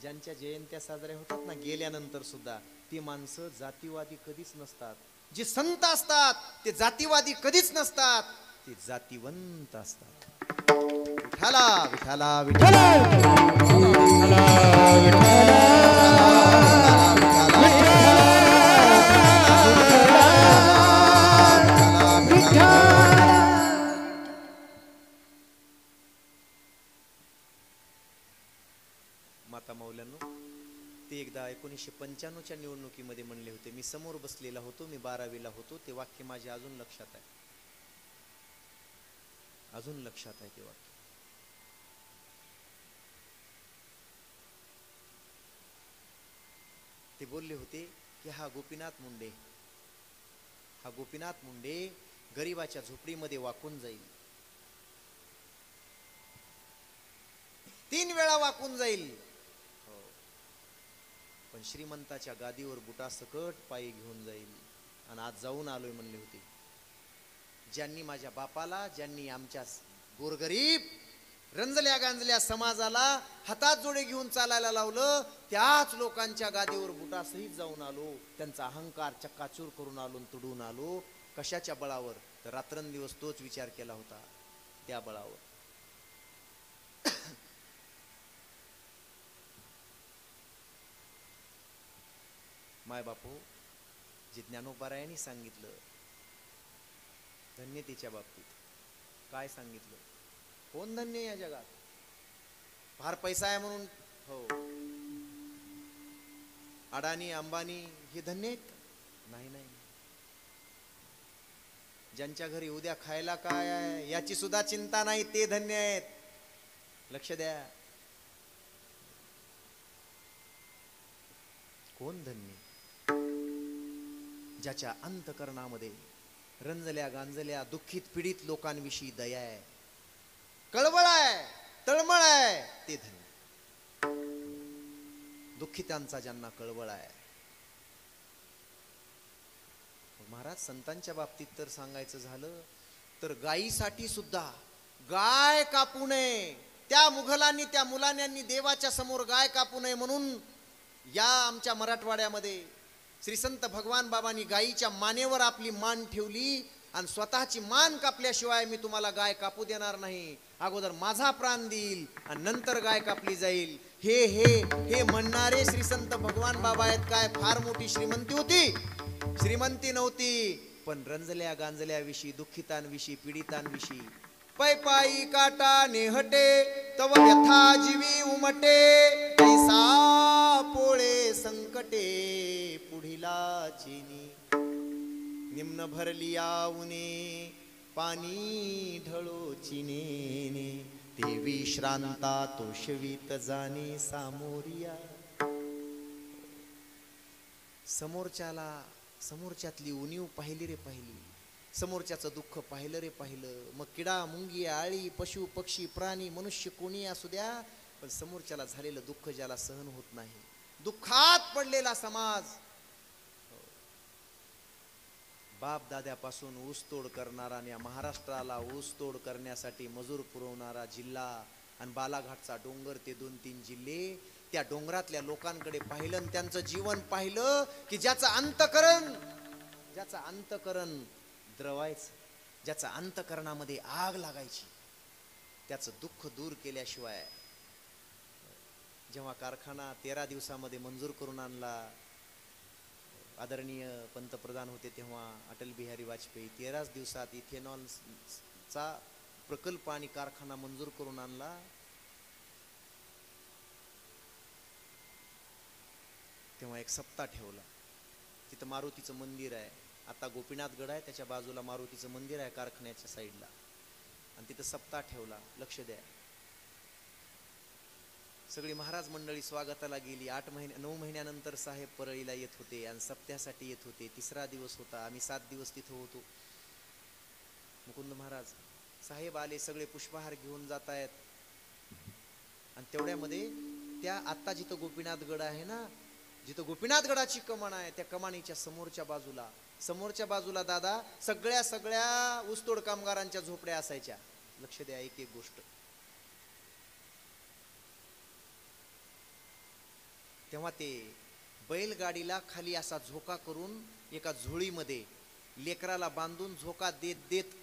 [SPEAKER 2] ज्यांच्या जयंत्या साजऱ्या होतात ना गेल्यानंतर सुद्धा, ती माणसं जातीवादी कधीच नसतात. जे संत असतात ते जातीवादी कधीच नसतात, ते जातीवंत असतात. विठाला विठाला विठाला माता मौल्यांनो, ते एकदा 1995च्या निवडणुकीमध्ये म्हणले होते. मी समोर बसलेला होतो, मी 12वीला होतो. ते वाक्य माझ्या अजून लक्षात आहे, अजून लक्षात आहे ते वाक्य. ते बोलले होते की हा गोपीनाथ मुंडे गरिबाच्या झोपडीमध्ये वाकून जाईल, 3 वेळा वाकून जाईल, पण श्रीमंताच्या गादीवर बुटासकट पायी घेऊन जाईल. आणि आज जाऊन आलोय म्हणले होते. ज्यांनी माझ्या बापाला, ज्यांनी आमच्या गोरगरीब रंजल्या गांजल्या समाजाला हातात जोडे घेऊन चालायला लावलं, त्याच लोकांच्या गादीवर बुटासहित जाऊन आलो. त्यांचा अहंकार चक्काचूर करून आलो, तुडून आलो. कशाच्या बळावर? तर रात्रंदिवस तोच विचार केला होता, त्या बळावर. माय बापू, जे ज्ञानोबारायांनी सांगितलं धन्यतेच्या बाबतीत, काय सांगितलं? कोण धन्य या जगात? फार पैसा आहे म्हणून हो अडाणी अंबानी हे धन्य आहेत? नाही नाही. ज्यांच्या घरी उद्या खायला काय आहे याची सुद्धा चिंता नाही, ते धन्य आहेत. लक्ष द्या. कोण धन्य? ज्याच्या अंतकरणामध्ये रंजल्या गांजल्या दुःखित पीडित लोकांविषयी दया आहे, कळवळ आहे, तळमळ आहे, ते धन्य. दुःखितांचा ज्यांना कळवळ आहे. महाराज, संतांच्या बाबतीत तर सांगायचं झालं तर गायीसाठी सुद्धा गाय कापू नये. त्या मुघलांनी, त्या मुलांनी देवाच्या समोर गाय कापू नये म्हणून या आमच्या मराठवाड्यामध्ये श्री संत भगवान बाबांनी गायीच्या मानेवर आपली मान ठेवली आणि स्वतःची मान कापल्याशिवाय मी तुम्हाला गाय कापू देणार नाही, अगोदर माझा प्राण देईल आणि नंतर गाय कापली जाईल. हे हे हे म्हणणारे श्री संत भगवान बाबा आहेत. काय फार मोठी श्रीमंती होती? श्रीमंती नव्हती, पण रंजल्या गांजल्याविषयी, दुःखितांविषयी, पीडितांविषयी. पै पायी काटा नेहटे तव व्यथा जीवी उमटे, ऐसा पोळे संकटे पुढिला चिनी. निम्न भरली आऊने पाणी ढळो चिनेने, ते विश्रांता तोषवीत जाणे सामोरिया. समोरच्यातली उणीव पाहिली रे पाहिली, समोरच्याचं दुःख पाहिलं रे पाहिलं. मग किडा मुंगी आळी पशु पक्षी प्राणी मनुष्य कोणी असू द्या, पण समोरच्याला झालेलं दुःख ज्याला सहन होत नाही, दुःखात पडलेला समाज, बाप दाद्यापासून ऊसतोड करणारा आणि महाराष्ट्राला ऊसतोड करण्यासाठी मजूर पुरवणारा जिल्हा आणि बालाघाटचा डोंगर ते 2-3 जिल्हे, त्या डोंगरातल्या लोकांकडे पाहिलं आणि त्यांचं जीवन पाहिलं की ज्याचं अंतकरण द्रवायचं, ज्याचं अंतकरणामध्ये आग लागायची, त्याचं दुःख दूर केल्याशिवाय. जेव्हा कारखाना 13 दिवसामध्ये मंजूर करून आणला, आदरणीय पंतप्रधान होते तेव्हा अटल बिहारी वाजपेयी, 13 दिवसात इथेनॉलचा प्रकल्प आणि कारखाना मंजूर करून आणला. तेव्हा एक सप्ताह ठेवला. तिथं मारुतीचं मंदिर आहे, आता गोपीनाथगड आहे, त्याच्या बाजूला मारुतीचं मंदिर आहे कारखान्याच्या साईडला, आणि तिथं सप्ताह ठेवला. लक्ष द्या, सगळी महाराज मंडळी स्वागताला गेली. 9 महिन्यानंतर साहेब परळीला येत होते आणि सप्त्यासाठी येत होते. 3रा दिवस होता, आम्ही 7 दिवस तिथं होतो. मुकुंद महाराज साहेब आले, सगळे पुष्पहार घेऊन जात आहेत, आणि तेवढ्यामध्ये त्या आत्ता जिथं गोपीनाथगड आहे ना, जिथं गोपीनाथगडाची कमान आहे, त्या कमानीच्या समोरच्या बाजूला दादा सगळ्या ऊसतोड कामगारांच्या झोपड्या असायच्या. लक्ष द्या, एक एक गोष्ट. तेव्हा ते बैलगाडीला खाली असा झोका करून एका झोळीमध्ये लेकराला बांधून झोका देत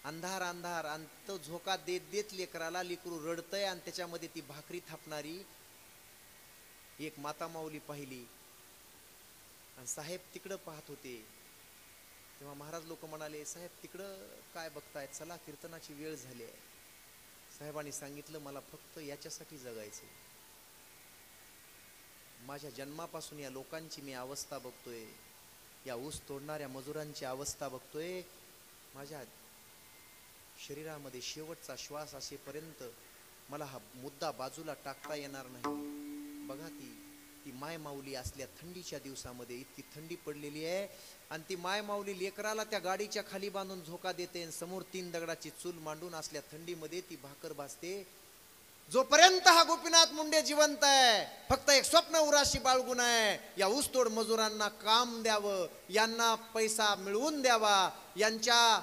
[SPEAKER 2] अंधार आणि तो झोका देत लेकराला, लेकरू रडतंय आणि त्याच्यामध्ये ती भाकरी थापणारी एक माता माऊली पाहिली, आणि साहेब तिकडं पाहत होते. तेव्हा महाराज लोक म्हणाले, साहेब तिकडं काय बघतायत, चला कीर्तनाची वेळ झाली आहे. साहेबांनी सांगितलं, मला फक्त याच्यासाठी जगायचं. माझ्या जन्मापासून या लोकांची मी अवस्था बघतोय, या ऊस तोडणाऱ्या मजुरांची अवस्था बघतोय. माझ्या शरीरामध्ये शेवटचा श्वास असेपर्यंत मला हा मुद्दा बाजूला टाकता येणार नाही. बघा, ती माय माऊली असल्या थंडीच्या दिवसामध्ये इतकी थंडी पडलेली आहे, आणि ती माय माऊली लेकराला त्या गाडीच्या खाली बांधून झोका देते, आणि समोर 3 दगडाची चूल मांडून असल्या थंडीमध्ये ती भाकर भाजते. जोपर्यंत हा गोपीनाथ मुंडे जिवंत आहे, फक्त एक स्वप्न उराशी बाळगून आहे, या ऊसतोड मजुरांना काम द्यावं, यांना पैसा मिळवून द्यावा, यांच्या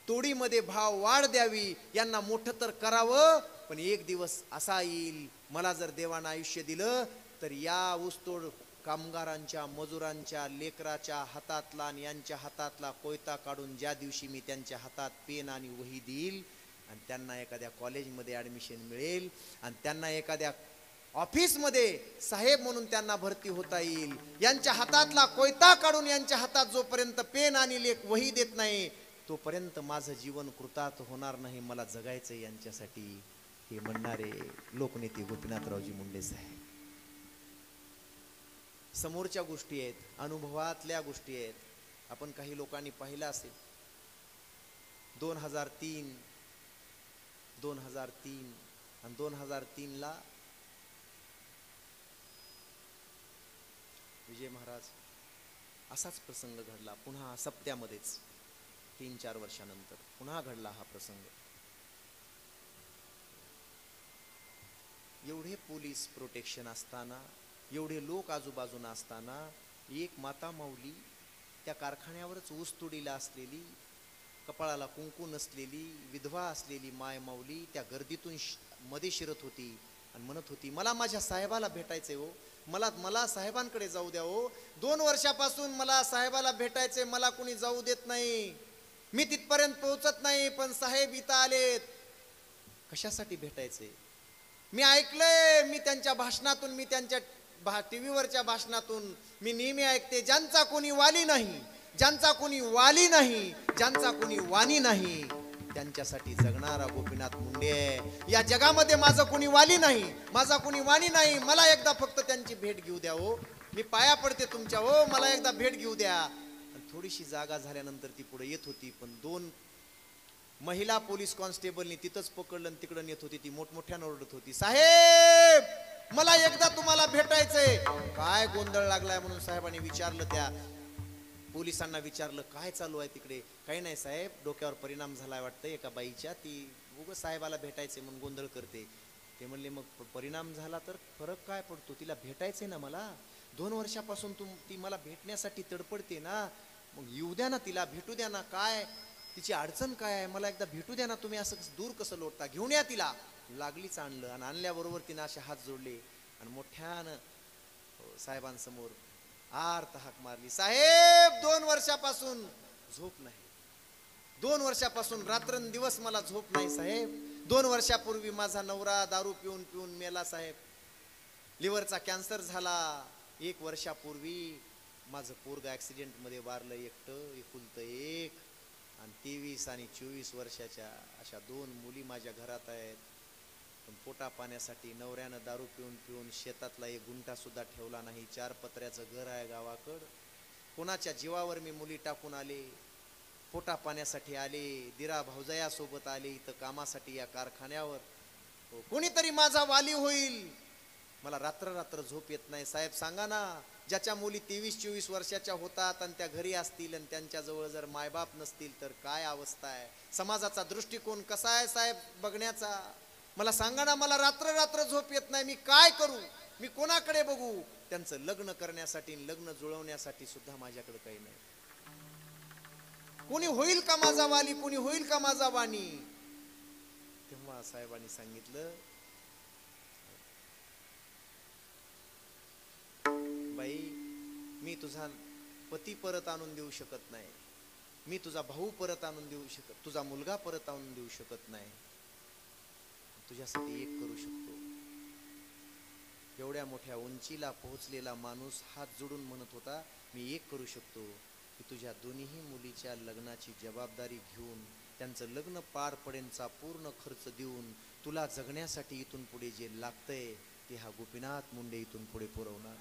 [SPEAKER 2] तोडीमध्ये भाव वाढ द्यावी, यांना मोठं तर करावं. पण एक दिवस असा येईल, मला जर देवानं आयुष्य दिलं तर या ऊसतोड कामगारांच्या मजुरांच्या लेकराच्या हातातला आणि यांच्या हातातला कोयता काढून ज्या दिवशी मी त्यांच्या हातात पेन आणि वही देईल, आणि त्यांना एखाद्या कॉलेजमध्ये ॲडमिशन मिळेल, आणि त्यांना एखाद्या ऑफिसमध्ये साहेब म्हणून त्यांना भरती होता येईल, यांच्या हातातला कोयता काढून यांच्या हातात जोपर्यंत पेन आणि वही देत नाही, तोपर्यंत माझं जीवन कृतार्थ होणार नाही. मला जगायचं यांच्यासाठी. हे म्हणणारे लोकनेते गोपीनाथरावजी मुंडे साहेब. समोरच्या गोष्टी आहेत, अनुभवातल्या गोष्टी आहेत. आपण काही लोकांनी पाहिलं असेल, 2003 आणि 2003ला विजय महाराज असाच प्रसंग घडला. पुन्हा सप्त्यामध्येच 3-4 वर्षानंतर पुन्हा घडला हा प्रसंग. एवढे पोलीस प्रोटेक्शन असताना, एवढे लोक आजूबाजूला असताना, एक माता माऊली त्या कारखान्यावरच ऊस तोडीला असलेली, कपाळाला कुंकू नसलेली, विधवा असलेली माय माऊली त्या गर्दीतून मध्ये शिरत होती आणि म्हणत होती, मला माझ्या साहेबाला भेटायचंय हो, मला साहेबांकडे जाऊ द्या हो. 2 वर्षापासून मला साहेबाला भेटायचंय, मला कुणी जाऊ देत नाही, मी तिथपर्यंत पोहोचत नाही, पण साहेब इथं आलेत. कशासाठी भेटायचे? मी ऐकलंय, मी त्यांच्या भाषणातून, मी त्यांच्या टीव्हीवरच्या भाषणातून मी नेहमी ऐकते, ज्यांचा कोणी वाली नाही, ज्यांचा कोणी वाली नाही, ज्यांचा कोणी वाणी नाही, त्यांच्यासाठी जगणारा गोपीनाथ मुंडे आहे. या जगामध्ये माझं कोणी वाली नाही, माझा कोणी वाणी नाही, मला एकदा फक्त त्यांची भेट घेऊ द्या हो, मी पाया पडते तुमच्या हो, मला एकदा भेट घेऊ द्या. थोडीशी जागा झाल्यानंतर ती पुढे येत होती, पण 2 महिला पोलीस कॉन्स्टेबलनी तिथंच पकडलं आणि तिकडं नेत होती. ती मोठमोठ्यानं ओरडत होती, साहेब मला एकदा तुम्हाला भेटायचंय. काय गोंधळ लागलाय म्हणून साहेबांनी विचारलं, त्या पोलिसांना विचारलं, काय चालू आहे तिकडे? काही नाही साहेब, डोक्यावर परिणाम झालाय वाटतं एका बाईच्या, ती उगाच साहेबाला भेटायचंय म्हणून गोंधळ करते. ते म्हणले, मग परिणाम झाला तर फरक काय पडतो, तिला भेटायचंय ना मला, 2 वर्षापासून ती मला भेटण्यासाठी तडपडते ना, मग येऊ द्या ना तिला, भेटू द्या ना, काय तिची अडचण काय आहे, मला एकदा भेटू द्या ना, तुम्ही असं दूर कसं लोटता, घेऊन या तिला. लागलीच आणलं आणि आणल्याबरोबर तिनं असे हात जोडले आणि मोठ्यानं साहेबांसमोर आर्त हाक मारली, साहेब 2 वर्षापासून झोप नाही, 2 वर्षापासून रात्रंदिवस मला झोप नाही साहेब. 2 वर्षापूर्वी माझा नवरा दारू पिऊन पिऊन मेला साहेब, लिव्हरचा कॅन्सर झाला. 1 वर्षापूर्वी माझं पोरग ऍक्सिडेंट मध्ये वारलं, एकटं एकुलतं एक, आणि 23 आणि 24 वर्षाच्या अशा 2 मुली माझ्या घरात आहेत. पण पोटा पाण्यासाठी नवऱ्यानं दारू पिऊन पिऊन शेतातला 1 गुंठा सुद्धा ठेवला नाही. 4 पत्र्याचं घर आहे गावाकड. कोणाच्या जीवावर मी मुली टाकून आले, पोटा पाण्यासाठी आले, दिरा भाऊजया सोबत आले इथं कामासाठी या कारखान्यावर. कोणीतरी माझा वाली होईल. मला रात्र रात्र झोप येत नाही साहेब. सांगा ना, ज्याच्या मुली 23-24 वर्षाच्या होतात आणि त्या घरी असतील आणि त्यांच्याजवळ जर मायबाप नसतील तर काय अवस्था आहे. समाजाचा दृष्टिकोन कसा आहे साहेब बघण्याचा. मला सांगा ना, मला रात्र रात्र झोप येत नाही. मी काय करू, मी कोणाकडे बघू. त्यांचं लग्न करण्यासाठी, लग्न जुळवण्यासाठी सुद्धा माझ्याकडे काही नाही. कोणी होईल का माझा वाली, कोणी होईल का माझा वाणी. तेव्हा साहेबांनी सांगितलं, बाई मी तुझा पती परत आणून देऊ शकत नाही, मी तुझा भाऊ परत आणून देऊ शकत, तुझा मुलगा परत आणून देऊ शकत नाही. तुझ्यासाठी एक करू शकतो. एवढ्या मोठ्या उंचीला पोहोचलेला माणूस हात जोडून म्हणत होता, मी एक करू शकतो की तुझ्या दोन्ही मुलीच्या लग्नाची जबाबदारी घेऊन, त्यांचं लग्न पार पडेनचा पूर्ण खर्च देऊन, तुला जगण्यासाठी इथून पुढे जे लागतंय ते हा गोपीनाथ मुंडे इथून पुढे पुरवणार.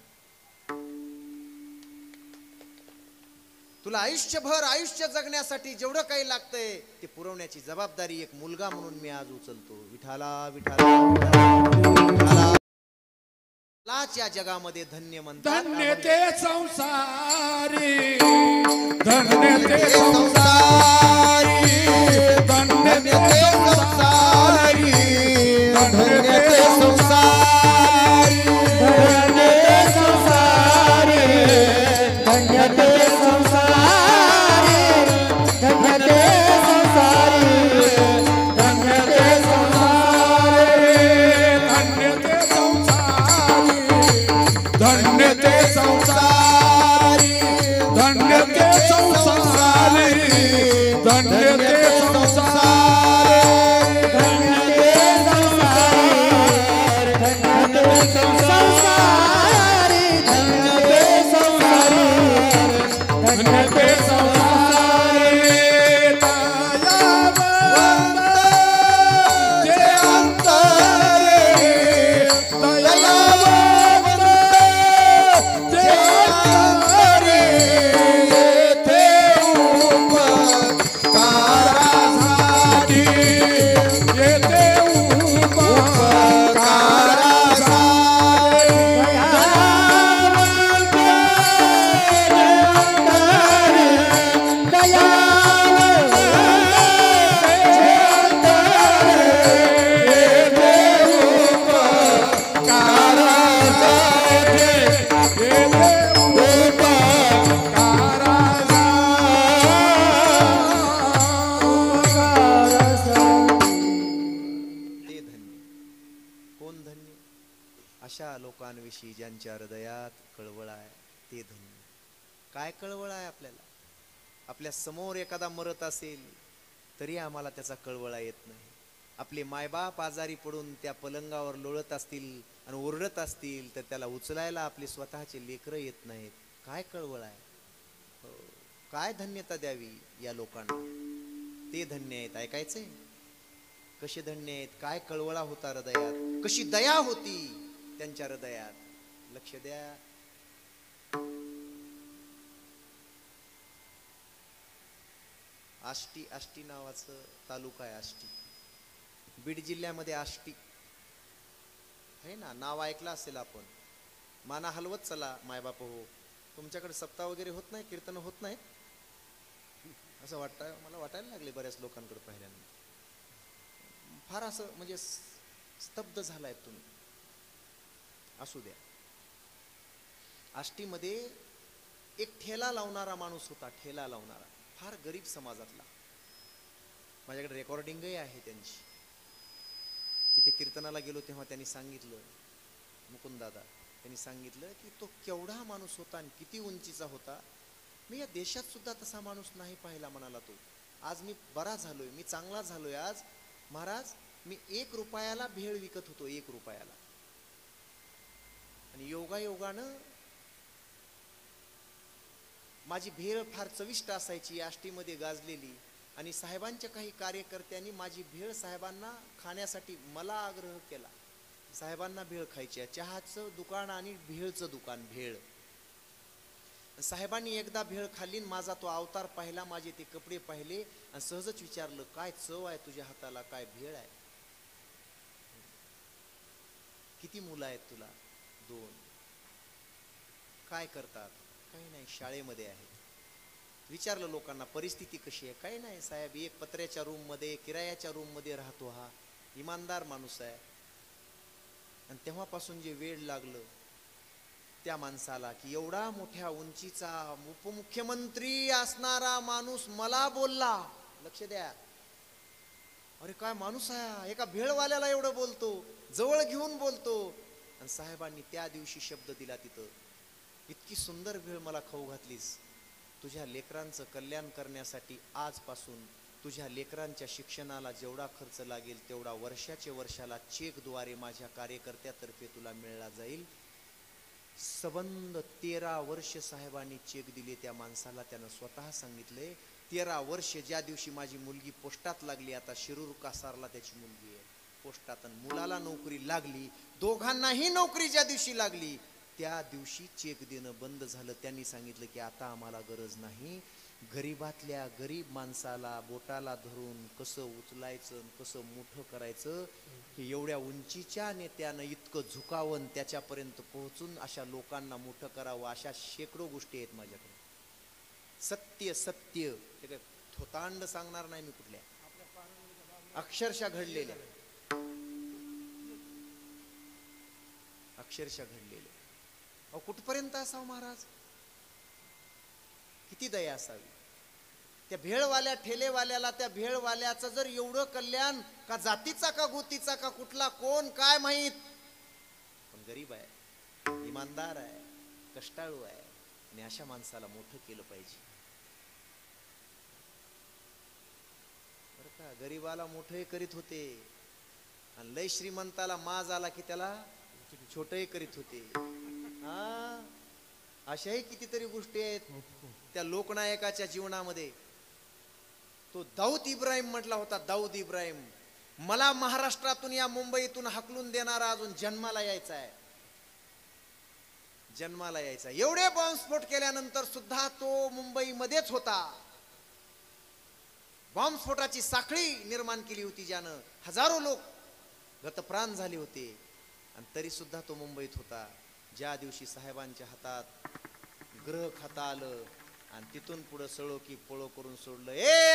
[SPEAKER 2] तुला आयुष्यभर आयुष्य जगण्यासाठी जेवढं काही लागतंय ते पुरवण्याची जबाबदारी एक मुलगा म्हणून मी आज उचलतो. विठाला विठाला लाच्या जगामध्ये धन्य म्हणतात.
[SPEAKER 4] धन्य ते संसारी, धन्य ते संसारी, धन्य ते संसारी, धन्य ते संसारी,
[SPEAKER 3] धन्य ते संसारी, धन्य ते संसारी, धन्य ते संसारी,
[SPEAKER 4] धन्य ते संसारी, धन्य ते संसारी, धन्य ते संसारी, धन्य ते संसारी, धन्य ते संसारी,
[SPEAKER 3] धन्य ते संसारी, धन्य ते संसारी,
[SPEAKER 4] धन्य ते संसारी. दयावंत जे अंतरे, दयावंत जे अंतरे, येथे उपकारासाठी, येथे उपकारासाठी.
[SPEAKER 2] ते धन्य. कोण धन्य? अशा लोकांविषयी ज्यांच्या हृदयात कळवळ आहे ते धन्य. काय कळवळ आहे आपल्याला? आपल्या समोर एखादा मरत असेल तरी आम्हाला त्याचा कळवळा येत नाही. आपले मायबाप आजारी पडून त्या पलंगावर लोळत असतील आणि ओरडत असतील तर त्याला उचलायला आपले स्वतःचे लेकरं येत नाहीत. काय कळवळ आहे? काय धन्यता द्यावी या लोकांना. ते धन्य आहेत. ऐकायचंय कसे धन्य आहेत, काय कळवळा होता हृदयात, कशी दया होती त्यांच्या हृदयात. लक्ष द्या. आष्टी, आष्टी नावाचं तालुका आहे. आष्टी बीड जिल्ह्यामध्ये आष्टी आहे ना. नाव ऐकलं असेल आपण. माना हलवत चला मायबाप हो. तुमच्याकडे सप्ताह वगैरे होत नाही, कीर्तन होत नाही असं वाटतं. मला वाटायला लागले बऱ्याच लोकांकडे पाहिल्यानंतर. फार असं म्हणजे स्तब्ध झालाय तुम्ही. असू द्या. आष्टीमध्ये एक ठेला लावणारा माणूस होता, ठेला लावणारा, फार गरीब समाजातला. माझ्याकडे रेकॉर्डिंगही आहे त्यांची. तिथे कीर्तनाला गेलो तेव्हा त्यांनी सांगितलं, मुकुंददादा त्यांनी सांगितलं की तो केवढा माणूस होता आणि किती उंचीचा होता. मी या देशात सुद्धा तसा माणूस नाही पाहिला म्हणाला तो. आज मी बरा झालोय, मी चांगला झालोय आज. महाराज मी 1 रुपयाला भेळ विकत होतो, 1 रुपयाला. आणि योगायोगानं माझी भेळ फार चविष्ट असायची, आष्टीमध्ये गाजलेली. आणि साहेबांच्या काही कार्यकर्त्यांनी माझी भेळ साहेबांना खाण्यासाठी मला आग्रह केला. साहेबांना भेळ खायची आहे, चहाचं दुकान आणि भेळचं दुकान, भेळ. साहेबांनी एकदा भेळ खाल्ली, माझा तो अवतार पाहिला, माझे ते कपडे पाहिले आणि सहजच विचारलं, काय चव आहे तुझ्या हाताला, काय भेळ आहे? किती मुलं आहेत तुला? 2. काय करतात? काही नाही, शाळेमध्ये आहेत. विचारलं लोकांना परिस्थिती कशी आहे? काही नाही साहेब, एक पत्र्याच्या रूम मध्ये, किरायाच्या रूम मध्ये राहतो, हा इमानदार माणूस आहे. आणि तेव्हापासून जे वेळ लागलं त्या माणसाला की एवढा मोठ्या उंचीचा उपमुख्यमंत्री असणारा माणूस मला बोलला. लक्ष द्या, अरे काय माणूस आहे, एका भेळवाल्याला एवढं बोलतो, जवळ घेऊन बोलतो. आणि साहेबांनी त्या दिवशी शब्द दिला तिथं, इतकी सुंदर भेळ मला खाऊ घातलीस, तुझ्या लेकरांचं कल्याण करण्यासाठी आजपासून तुझ्या लेकरांच्या शिक्षणाला जेवढा खर्च लागेल तेवढा वर्षाला चेकद्वारे माझ्या कार्यकर्त्यातर्फे तुला मिळला जाईल. सबंध 13 वर्ष साहेबांनी चेक दिले त्या माणसाला. त्यानं स्वतः सांगितले 13 वर्ष, ज्या दिवशी माझी मुलगी पोस्टात लागली, आता शिरूर कासारला त्याची मुलगी आहे पोस्टात, आणि मुलाला नोकरी लागली, दोघांनाही नोकरी ज्या दिवशी लागली त्या दिवशी चेक देणं बंद झालं. त्यांनी सांगितलं की आता आम्हाला गरज नाही, गरीबातल्या गरीब माणसाला बोटाला धरून कसं उचलायचं, कसं मोठं करायचं, हे एवढ्या उंचीच्या नेत्यानं इतकं झुकावून त्याच्यापर्यंत पोहोचून अशा लोकांना मोठं करावं, अशा शेकडो गोष्टी आहेत माझ्याकडे. सत्य सत्य, ते काय थोतांड सांगणार नाही मी कुठल्या, अक्षरशः घडलेल्या, अक्षरशः घडलेल्या. अहो कुठपर्यंत असावं महाराज, किती दया असावी. त्या भेळवाल्या ठेलेवाल्याला, त्या भेळवाल्याचं जर एवढं कल्याण, का जातीचा का गोतीचा का कुठला कोण काय माहित, पण गरीब आहे, इमानदार आहे, कष्टाळू आहे, आणि अशा माणसाला मोठं केलं पाहिजे. बरं का, गरीबाला मोठंही करीत होते आणि लय श्रीमंताला माज आला की त्याला छोटंही करीत होते. हा, अशाही कितीतरी गोष्टी आहेत त्या लोकनायकाच्या जीवनामध्ये. तो दाऊद इब्राहिम म्हटला होता, दाऊद इब्राहिम, मला महाराष्ट्रातून या मुंबईतून हाकलून देणारा अजून जन्माला यायचा आहे, जन्माला यायचा. एवढे बॉम्बस्फोट केल्यानंतर सुद्धा तो मुंबईमध्येच होता. बॉम्बस्फोटाची साखळी निर्माण केली होती ज्यानं, हजारो लोक गतप्राण झाले होते, आणि तरी सुद्धा तो मुंबईत होता. ज्या दिवशी साहेबांच्या हातात गृह खाता आलं आणि तिथून पुढे सळो की पळो करून सोडलं.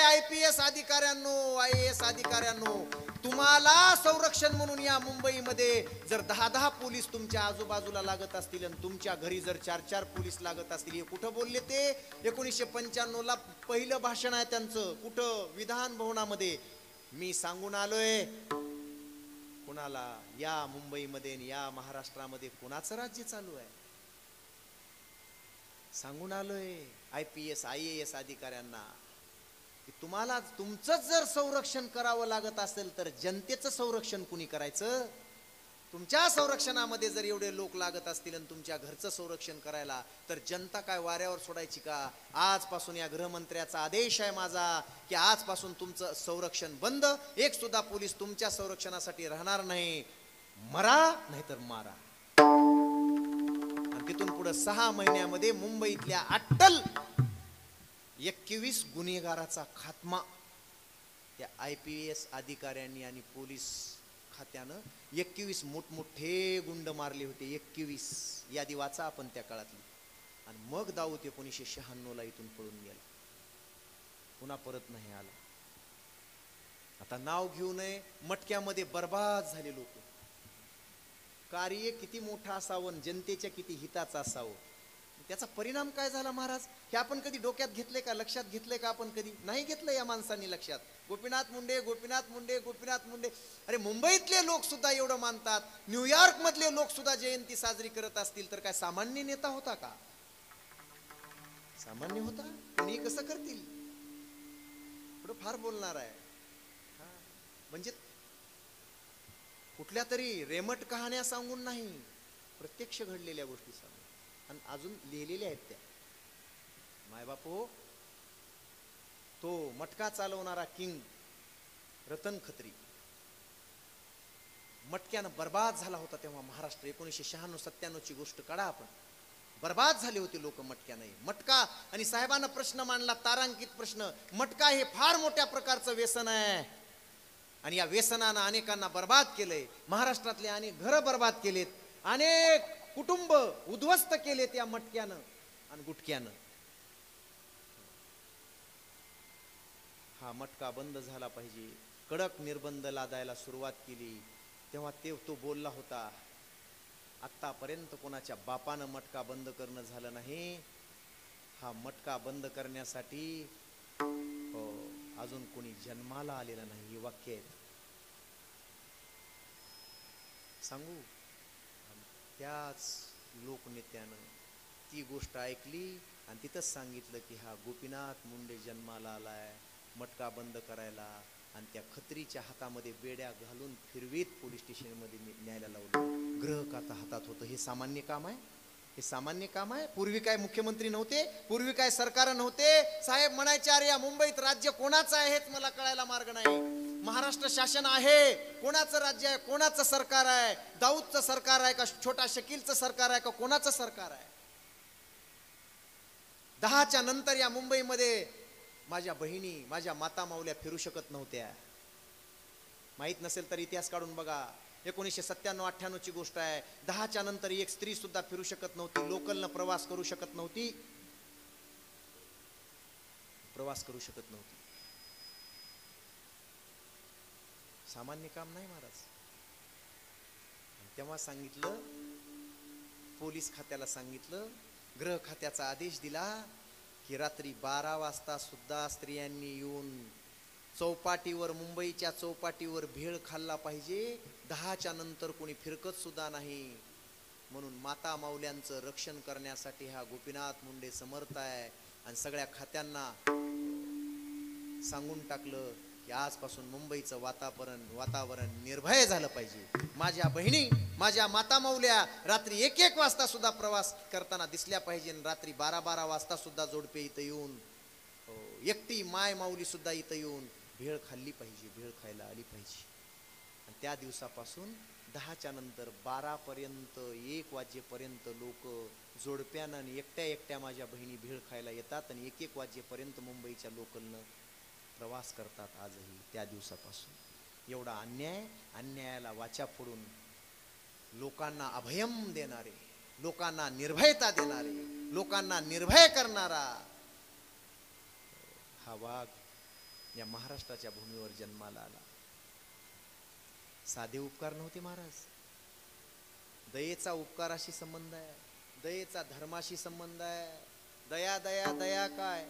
[SPEAKER 2] IPS अधिकाऱ्यांनो, IAS अधिकाऱ्यांनो, तुम्हाला संरक्षण म्हणून या मुंबईमध्ये जर 10-10 पोलीस तुमच्या आजूबाजूला लागत असतील आणि तुमच्या घरी जर 4-4 पोलीस लागत असतील, हे कुठं बोलले ते? 1995ला पहिलं भाषण आहे त्यांचं, कुठं? विधान भवनामध्ये. मी सांगून आलोय, कुणाला या मुंबईमध्ये या महाराष्ट्रामध्ये कुणाचं राज्य चालू आहे सांगून आलोय IPS IAS अधिकाऱ्यांना की तुम्हाला तुमचंच जर संरक्षण करावं लागत असेल तर जनतेचं संरक्षण कुणी करायचं? तुमच्या संरक्षणामध्ये जर एवढे लोक लागत असतील आणि तुमच्या घरचं संरक्षण करायला, तर जनता काय वाऱ्यावर सोडायची का? आजपासून या गृहमंत्र्याचा आदेश आहे माझा की आजपासून तुमचं संरक्षण बंद, एक सुद्धा पोलीस तुमच्या संरक्षणासाठी राहणार नाही. मरा नाहीतर मारा. आणि तिथून पुढे 6 महिन्यामध्ये मुंबईतल्या अट्टल 21 गुन्हेगाराचा खात्मा त्या IPS अधिकाऱ्यांनी आणि पोलीस खात्यानं 21 मोठमोठे गुंड मारले होते. 21 यादी वाचा आपण त्या काळातली. आणि मग दाऊद 1996ला इथून पळून गेला, पुन्हा परत नाही आला. आता नाव घेऊ नये, मटक्यामध्ये बर्बाद झाले लोक. कार्य किती मोठं असावं, जनतेच्या किती हिताचं असावं, त्याचा परिणाम काय झाला महाराज, हे आपण कधी डोक्यात घेतले का, लक्षात घेतले का? आपण कधी नाही घेतलं या माणसांनी लक्षात. गोपीनाथ मुंडे, गोपीनाथ मुंडे, गोपीनाथ मुंडे. अरे मुंबईतले लोक सुद्धा एवढं मानतात, न्यूयॉर्क मधले लोक सुद्धा जयंती साजरी करत असतील तर काय सामान्य नेता होता का? सामान्य होता? कोणी कसं करतील? पुढं फार बोलणार आहे. म्हणजे कुठल्या तरी रेमट कहाण्या सांगून नाही, प्रत्यक्ष घडलेल्या गोष्टी सांगून आणि अजून लिहिलेल्या आहेत त्या. मायबापो, तो मटका चालवणारा किंग रतन खत्री मटक्यानं बर्बाद झाला होता तेव्हा महाराष्ट्र. 1996-97 ची गोष्ट काढा आपण. बर्बाद झाले होते लोक मटक्याने. मटका आणि साहेबांना प्रश्न मांडला, तारांकित प्रश्न. मटका हे फार मोठ्या प्रकारचं व्यसन आहे आणि या व्यसनानं अनेकांना बर्बाद केलंय. महाराष्ट्रातले अनेक घरं बर्बाद केलेत, अनेक कुटुंब उद्ध्वस्त केलेत या मटक्यानं आणि गुटक्यानं. हा मटका बंद झाला पाहिजे. कडक निर्बंध लादायला सुरुवात केली तेव्हा तो बोलला होता, आतापर्यंत कोणाच्या बापानं मटका बंद करणं झालं नाही, हा मटका बंद करण्यासाठी अजून कोणी जन्माला आलेलं नाही. हे वाक्य आहेत. सांगू, त्याच लोकनेत्यानं ती गोष्ट ऐकली आणि तिथंच सांगितलं की हा गोपीनाथ मुंडे जन्माला आलाय मटका बंद करायला, आणि त्या खत्रीच्या हातामध्ये बेड्या घालून फिरवीत पोलीस स्टेशनमध्ये न्यायला लावलं. ग्रहकाता हातात होतं. हे सामान्य काम आहे? हे सामान्य काम आहे? पूर्वी काय मुख्यमंत्री नव्हते? पूर्वी काय सरकार नव्हते? साहेब म्हणायचे, अरे या मुंबईत राज्य कोणाचं आहे हेच मला कळायला मार्ग नाही. महाराष्ट्र शासन आहे, कोणाचं राज्य आहे, कोणाचं सरकार आहे? दाऊदचं सरकार आहे का छोटा शकीलचं सरकार आहे का कोणाचं सरकार आहे? 10च्या नंतर या मुंबईमध्ये माझ्या बहिणी, माझ्या माता माऊल्या फिरू शकत नव्हत्या. माहित नसेल तर इतिहास काढून बघा. 1997-98 ची गोष्ट आहे. 10च्या नंतर एक स्त्री सुद्धा फिरू शकत नव्हती, लोकलनं प्रवास करू शकत नव्हती, प्रवास करू शकत नव्हती. सामान्य काम नाही महाराज. तेव्हा सांगितलं, पोलीस खात्याला सांगितलं, गृह खात्याचा आदेश दिला की रात्री 12 वाजता सुद्धा स्त्रियांनी येऊन चौपाटीवर, मुंबईच्या चौपाटीवर भेळ खाल्ला पाहिजे. 10च्या नंतर कोणी फिरकत सुद्धा नाही. म्हणून माता माऊल्यांचं रक्षण करण्यासाठी हा गोपीनाथ मुंडे समर्थ आहे. आणि सगळ्या खात्यांना सांगून टाकलं की आजपासून मुंबईचं वातावरण निर्भय झालं पाहिजे. माझ्या बहिणी, माझ्या माता माऊल्या रात्री 1-1 वाजता सुद्धा प्रवास करताना दिसल्या पाहिजे. रात्री 12-12 वाजता सुद्धा जोडपे इथं येऊन, एकटी माय माऊली सुद्धा इथं येऊन भेळ खाल्ली पाहिजे, भेळ खायला आली पाहिजे. आणि त्या दिवसापासून 10च्या नंतर 12 पर्यंत 1 वाजेपर्यंत लोक जोडप्यानं आणि एकट्या माझ्या बहिणी भेळ खायला येतात आणि 1-1 वाजेपर्यंत मुंबईच्या लोकलनं प्रवास करतात आजही. त्या दिवसापासून एवढा अन्यायाला वाचा फोडून लोकांना अभयम देणारे, लोकांना निर्भयता देणारे, लोकांना निर्भय करणारा हा वाघ या महाराष्ट्राच्या भूमीवर जन्माला आला. साधे उपकार नव्हते महाराज. दयेचा उपकाराशी संबंध आहे, दयेचा धर्माशी संबंध आहे. दया दया दया काय?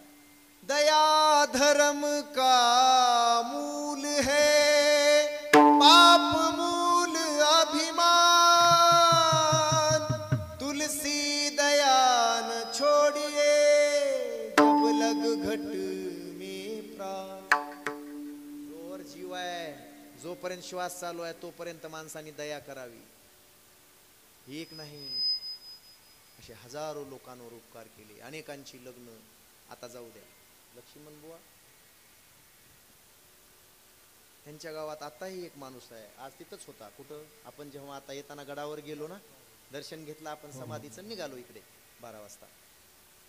[SPEAKER 2] दया धर्म का मूल है, पाप मूल अभिमान. तुलसी दया न छोड़िए, जब लग घट में प्राण. जोवर जीव आहे, जोपर्यंत श्वास चालू आहे तोपर्यंत माणसाने दया करावी. एक नाही, असे हजारो लोकांवर उपकार केले, अनेकांची लग्न. आता जाऊ द्या, लक्ष्मण बुवा त्यांच्या गावात आताही एक माणूस आहे, आज तिथंच होता. कुठं? आपण जेव्हा आता येताना गडावर गेलो ना, दर्शन घेतलं आपण समाधीचं, निघालो इकडे 12 वाजता,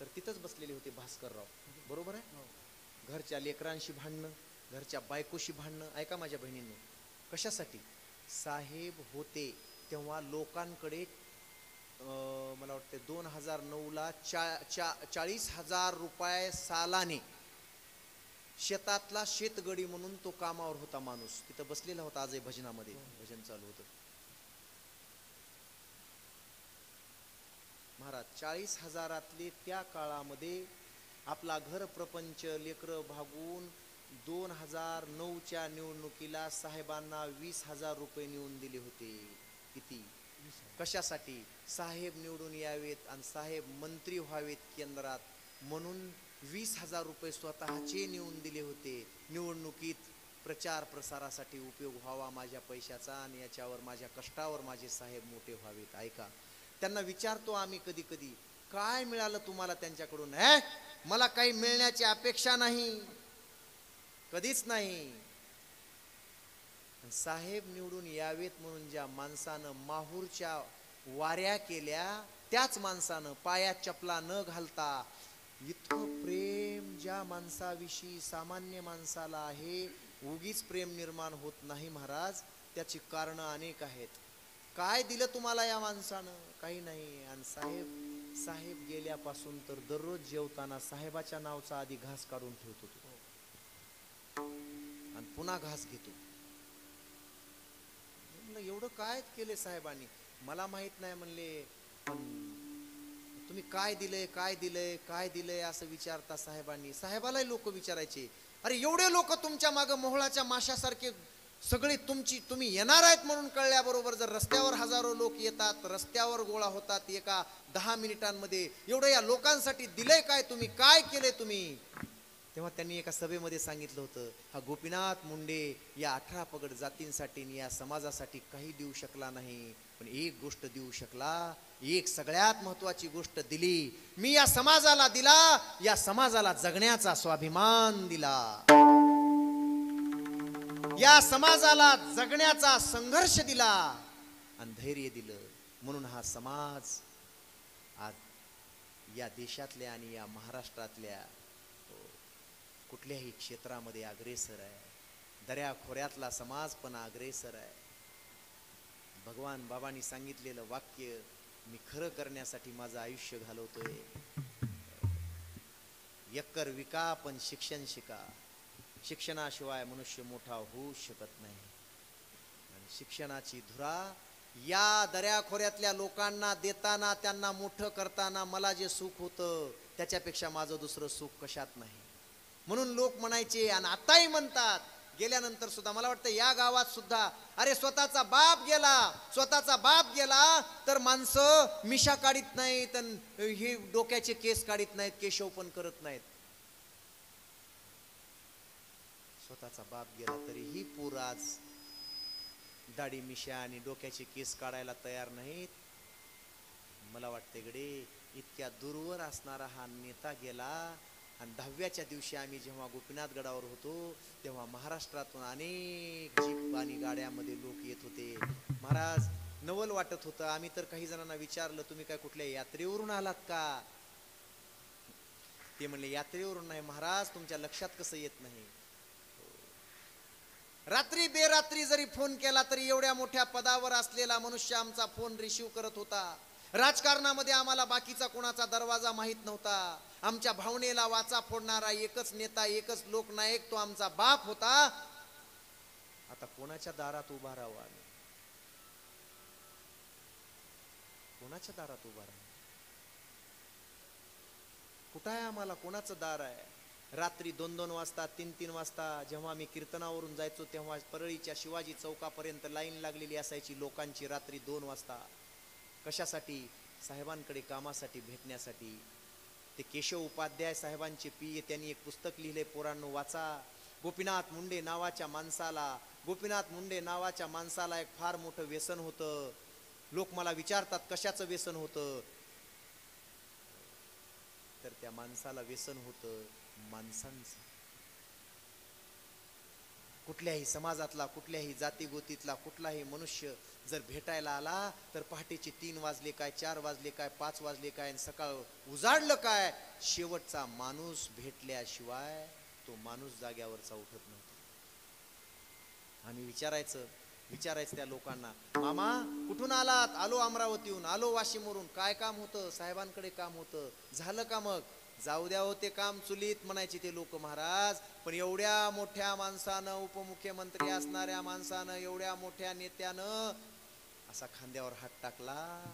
[SPEAKER 2] तर तिथंच बसलेले होते भास्करराव. बरोबर आहे? घरच्या लेकरांशी भांडणं, घरच्या बायकोशी भांडणं. ऐका माझ्या बहिणींनो, कशासाठी? साहेब होते तेव्हा लोकांकडे मला वाटते 2009ला 40,000 रुपये सालाने शेतातला शेतगडी म्हणून तो कामावर होता माणूस. तिथं बसलेला होता. आजही भजनामध्ये भजन चालू होतं. महाराज 40,000 त्या काळामध्ये आपला घर प्रपंच लेकरं भागून 2009च्या निवडणुकीला साहेबांना 20,000 रुपये निवडून दिले होते. किती कशासाठी? साहेब निवडून यावेत आणि साहेब मंत्री व्हावेत केंद्रात, म्हणून 20,000 रुपये स्वतःचे निवडून दिले होते. निवडणुकीत प्रचार प्रसारासाठी उपयोग व्हावा माझ्या पैशाचा आणि याच्यावर माझ्या कष्टावर माझे साहेब मोठे व्हावेत. ऐका, त्यांना विचारतो आम्ही कधी कधी, काय मिळालं तुम्हाला त्यांच्याकडून? मला काही मिळण्याची अपेक्षा नाही, कधीच नाही. साहेब निवडून यावेत म्हणून ज्या माणसानं माहूरच्या वाऱ्या केल्या, त्याच माणसानं पायात चपला न घालता इथं प्रेम ज्या माणसाविषयी सामान्य माणसाला आहे, उगीच प्रेम निर्माण होत नाही महाराज. त्याची कारणं अनेक आहेत. काय दिलं तुम्हाला या माणसानं? काही नाही. आणि साहेब गेल्यापासून तर दररोज जेवताना साहेबाच्या नावचा आधी घास काढून ठेवतो तो आणि पुन्हा घास घेतो. एवढं काय केले साहेबांनी? मला माहित नाही म्हणले, पण तुम्ही काय दिलंय काय दिलंय काय दिलंय असं विचारता साहेबांनी. साहेबालाही लोक विचारायचे, अरे एवढे लोक तुमच्या मागं मोहळाच्या माशासारखे सगळे तुम्ही येणार आहेत म्हणून कळल्याबरोबर जर रस्त्यावर हजारो लोक येतात, रस्त्यावर गोळा होतात एका 10 मिनिटांमध्ये, एवढं या लोकांसाठी दिलंय काय तुम्ही? काय केलंय तुम्ही? तेव्हा त्यांनी एका सभेमध्ये सांगितलं होतं, हा गोपीनाथ मुंडे या 18 पगड जातींसाठी या समाजासाठी काही देऊ शकला नाही, पण एक गोष्ट देऊ शकला, एक सगळ्यात महत्वाची गोष्ट दिली. मी या समाजाला दिला, या समाजाला जगण्याचा स्वाभिमान दिला, या समाजाला जगण्याचा संघर्ष दिला आणि धैर्य दिलं. म्हणून हा समाज आज या देशातल्या आणि या महाराष्ट्रातल्या कुठल्याही क्षेत्रामध्ये अग्रेसर आहे. दऱ्याखोऱ्यातला समाज पण अग्रेसर आहे. भगवान बाबांनी सांगितलेलं वाक्य मी खरं करण्यासाठी माझं आयुष्य घालवतोय. यक्कर विका पण शिक्षण शिका. शिक्षणाशिवाय मनुष्य मोठा होऊ शकत नाही. आणि शिक्षणाची धुरा या दऱ्याखोऱ्यातल्या लोकांना देताना, त्यांना मोठं करताना मला जे सुख होतं त्याच्यापेक्षा माझं दुसरं सुख कशात नाही. म्हणून लोक म्हणायचे आणि आताही म्हणतात, गेल्यानंतर सुद्धा मला वाटतं या गावात सुद्धा, अरे स्वतःचा बाप गेला तर माणसं मिशा काढीत नाहीत, हे डोक्याचे केस काढीत नाहीत, केशव पण करत नाहीत. स्वतःचा बाप गेला तरीही पोर आज दाढी मिशा आणि डोक्याचे केस काढायला तयार नाहीत. मला वाटते गडे इतक्या दूरवर असणारा हा नेता गेला. आणि 10व्याच्या दिवशी आम्ही जेव्हा गोपीनाथ गडावर होतो तेव्हा महाराष्ट्रातून अनेक जीप आणि गाड्यामध्ये लोक येत होते. महाराज नवल वाटत होतं. आम्ही तर काही जणांना विचारलं, तुम्ही काय कुठल्या यात्रेवरून आलात का? ते म्हणले यात्रेवरून नाही महाराज, तुमच्या लक्षात कसं येत नाही. रात्री बेरात्री जरी फोन केला तरी एवढ्या मोठ्या पदावर असलेला मनुष्य आमचा फोन रिसीव्ह करत होता. राजकारणामध्ये आम्हाला बाकीचा कोणाचा दरवाजा माहित नव्हता. आमच्या भावनेला वाचा फोडणारा एकच नेता, एकच लोकनायक तो आमचा बाप होता. आता कोणाच्या दारात उभा राहावं? कोणाच्या दारात उभा राहावं? कुठं आहे आम्हाला? कोणाचं दार आहे? रात्री 2-2 वाजता 3-3 वाजता जेव्हा मी कीर्तनावरून जायचो तेव्हा परळीच्या शिवाजी चौकापर्यंत लाईन लागलेली असायची लोकांची. रात्री 2 वाजता कशासाठी? साहेबांकडे कामासाठी भेटण्यासाठी. ते केशव उपाध्याय साहेबांचे पीए त्यांनी एक पुस्तक लिहिले, पोरांनो वाचा. गोपीनाथ मुंडे नावाच्या माणसाला एक फार मोठं व्यसन होतं. लोक मला विचारतात कशाचं व्यसन होतं, तर त्या माणसाला व्यसन होतं माणसांचं. कुठल्याही समाजातला, कुठल्याही जातीगोतीतला कुठलाही मनुष्य जर भेटायला आला तर पहाटेचे 3 वाजले काय, 4 वाजले काय, 5 वाजले काय, सकाळ उजाडलं काय, शेवटचा माणूस भेटल्याशिवाय तो माणूस जाग्यावरचा उठत नव्हता. आम्ही विचारायचं त्या लोकांना, मामा कुठून आलात? आलो अमरावतीहून, आलो वाशिमवरून. काय काम होतं? साहेबांकडे काम होतं. झालं का? मग जाऊ द्या होते काम चुलीत म्हणायचे ते लोक महाराज. पण एवढ्या मोठ्या माणसानं, उपमुख्यमंत्री असणाऱ्या माणसानं, एवढ्या मोठ्या नेत्यानं असा खांद्यावर हात टाकला.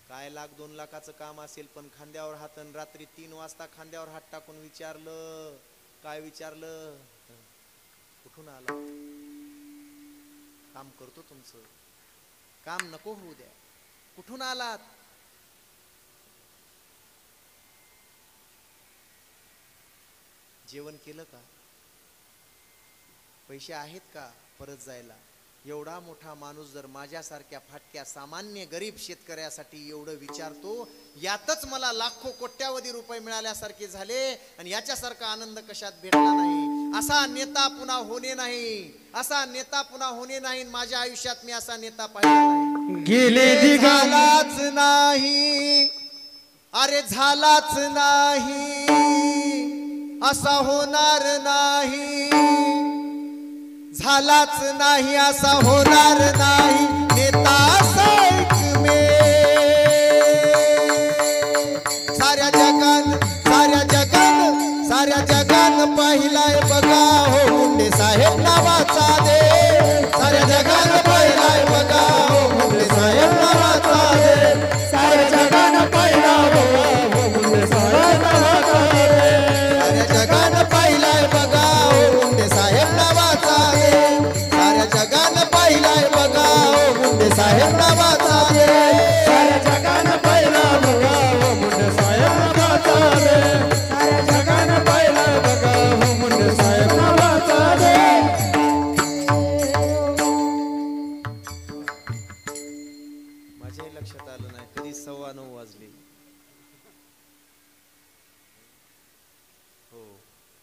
[SPEAKER 2] काय 1,00,000-2 लाखाचं काम असेल, पण खांद्यावर हात आणि रात्री 3 वाजता खांद्यावर हात टाकून विचारलं, काय विचारलं, कुठून आला? काम करतो तुमचं, काम नको होऊ द्या, कुठून आलात? जेवण केलं का? पैसे आहेत का परत जायला? एवढा मोठा माणूस जर माझ्यासारख्या फाटक्या सामान्य गरीब शेतकऱ्यासाठी एवढं विचारतो, यातच मला लाखो कोट्यावधी रुपये मिळाल्यासारखे झाले, आणि याच्यासारखा आनंद कशात भेटला नाही. असा नेता पुन्हा होणे नाही, असा नेता पुन्हा होणे नाही. माझ्या आयुष्यात मी असा नेता पाहिला नाही.
[SPEAKER 3] गेले
[SPEAKER 2] झालाच नाही, अरे झालाच नाही, असा होणार नाही, झालाच नाही, असा होणार नाही. नेता साऱ्या जगान पाहिलाय बघा हो मुंडे साहेब नावाचा दे. साऱ्या जगान पाहिलाय बघा हो मुंडे साहेब नावाचा दे.
[SPEAKER 3] साऱ्या जगानं पाहिला हो मुंडे साहेब नावाचा दे.
[SPEAKER 2] साऱ्या जगान पाहिलाय बघा हो मुंडे साहेब नावाचा दे. साऱ्या जगान पाहिलाय बघा हो मुंडे साहेब नावाचा दे.
[SPEAKER 3] साऱ्या जगानं पाहिला बघा हो मुंडे साहेब नावाचा दे. साऱ्या जगानं पाहिला बघा हो मुंडे साहेब नावाचा दे.
[SPEAKER 2] माझ्याही लक्षात आलं नाही, कधी 9:15 वाजले. हो,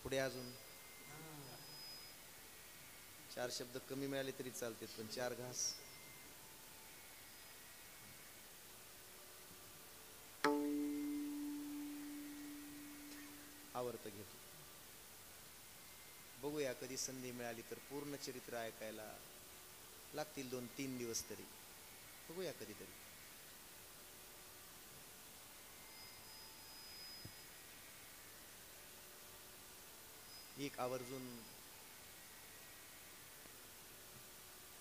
[SPEAKER 2] पुढे अजून 4 शब्द कमी मिळाले तरी चालते, पण 4 घास. आवर्त घेतो. बघूया कधी संधी मिळाली तर पूर्ण चरित्र ऐकायला लागतील 2-3 दिवस तरी. बघूया कधीतरी. एक आवर्जून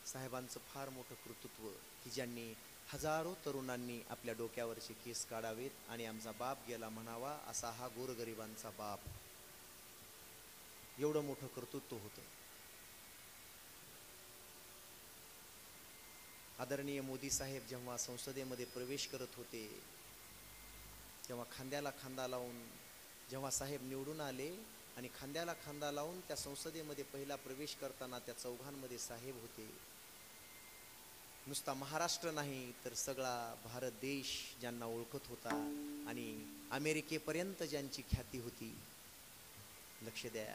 [SPEAKER 2] साहेबांचं फार मोठं कर्तृत्व की ज्यांनी हजारो तरुणांनी आपल्या डोक्यावरचे केस काढावेत आणि आमचा बाप गेला म्हणावा, असा हा गोरगरिबांचा बाप. एवढं मोठं कर्तृत्व होतं. आदरणीय मोदी साहेब जेव्हा संसदेमध्ये प्रवेश करत होते, तेव्हा खांद्याला खांदा लावून जेव्हा साहेब निवडून आले आणि खांद्याला खांदा लावून त्या संसदेमध्ये पहिला प्रवेश करताना त्या चौघांमध्ये साहेब होते. नुसता महाराष्ट्र नाही तर सगळा भारत देश ज्यांना ओळखत होता आणि अमेरिकेपर्यंत ज्यांची ख्याती होती. लक्ष द्या,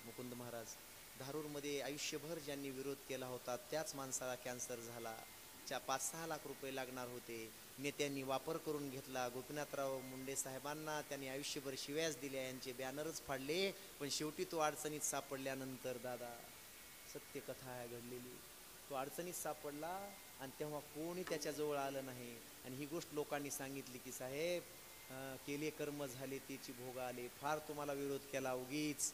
[SPEAKER 2] मुकुंद महाराज धारूरमध्ये आयुष्यभर ज्यांनी विरोध केला होता त्याच माणसाला कॅन्सर झाला. 5-6 लाख रुपये लागणार होते. नेत्यांनी वापर करून घेतला. गोपीनाथराव मुंडे साहेबांना त्यांनी आयुष्यभर शिव्याच दिल्या, यांचे बॅनरच फाडले. पण शेवटी तो अडचणीत सापडल्यानंतर, दादा सत्य कथा आहे घडलेली, तो अडचणीत सापडला आणि तेव्हा कोणी त्याच्याजवळ आलं नाही. आणि ही गोष्ट लोकांनी सांगितली की साहेब केले कर्म झाले त्याची भोग आले, फार तुम्हाला विरोध केला उगीच.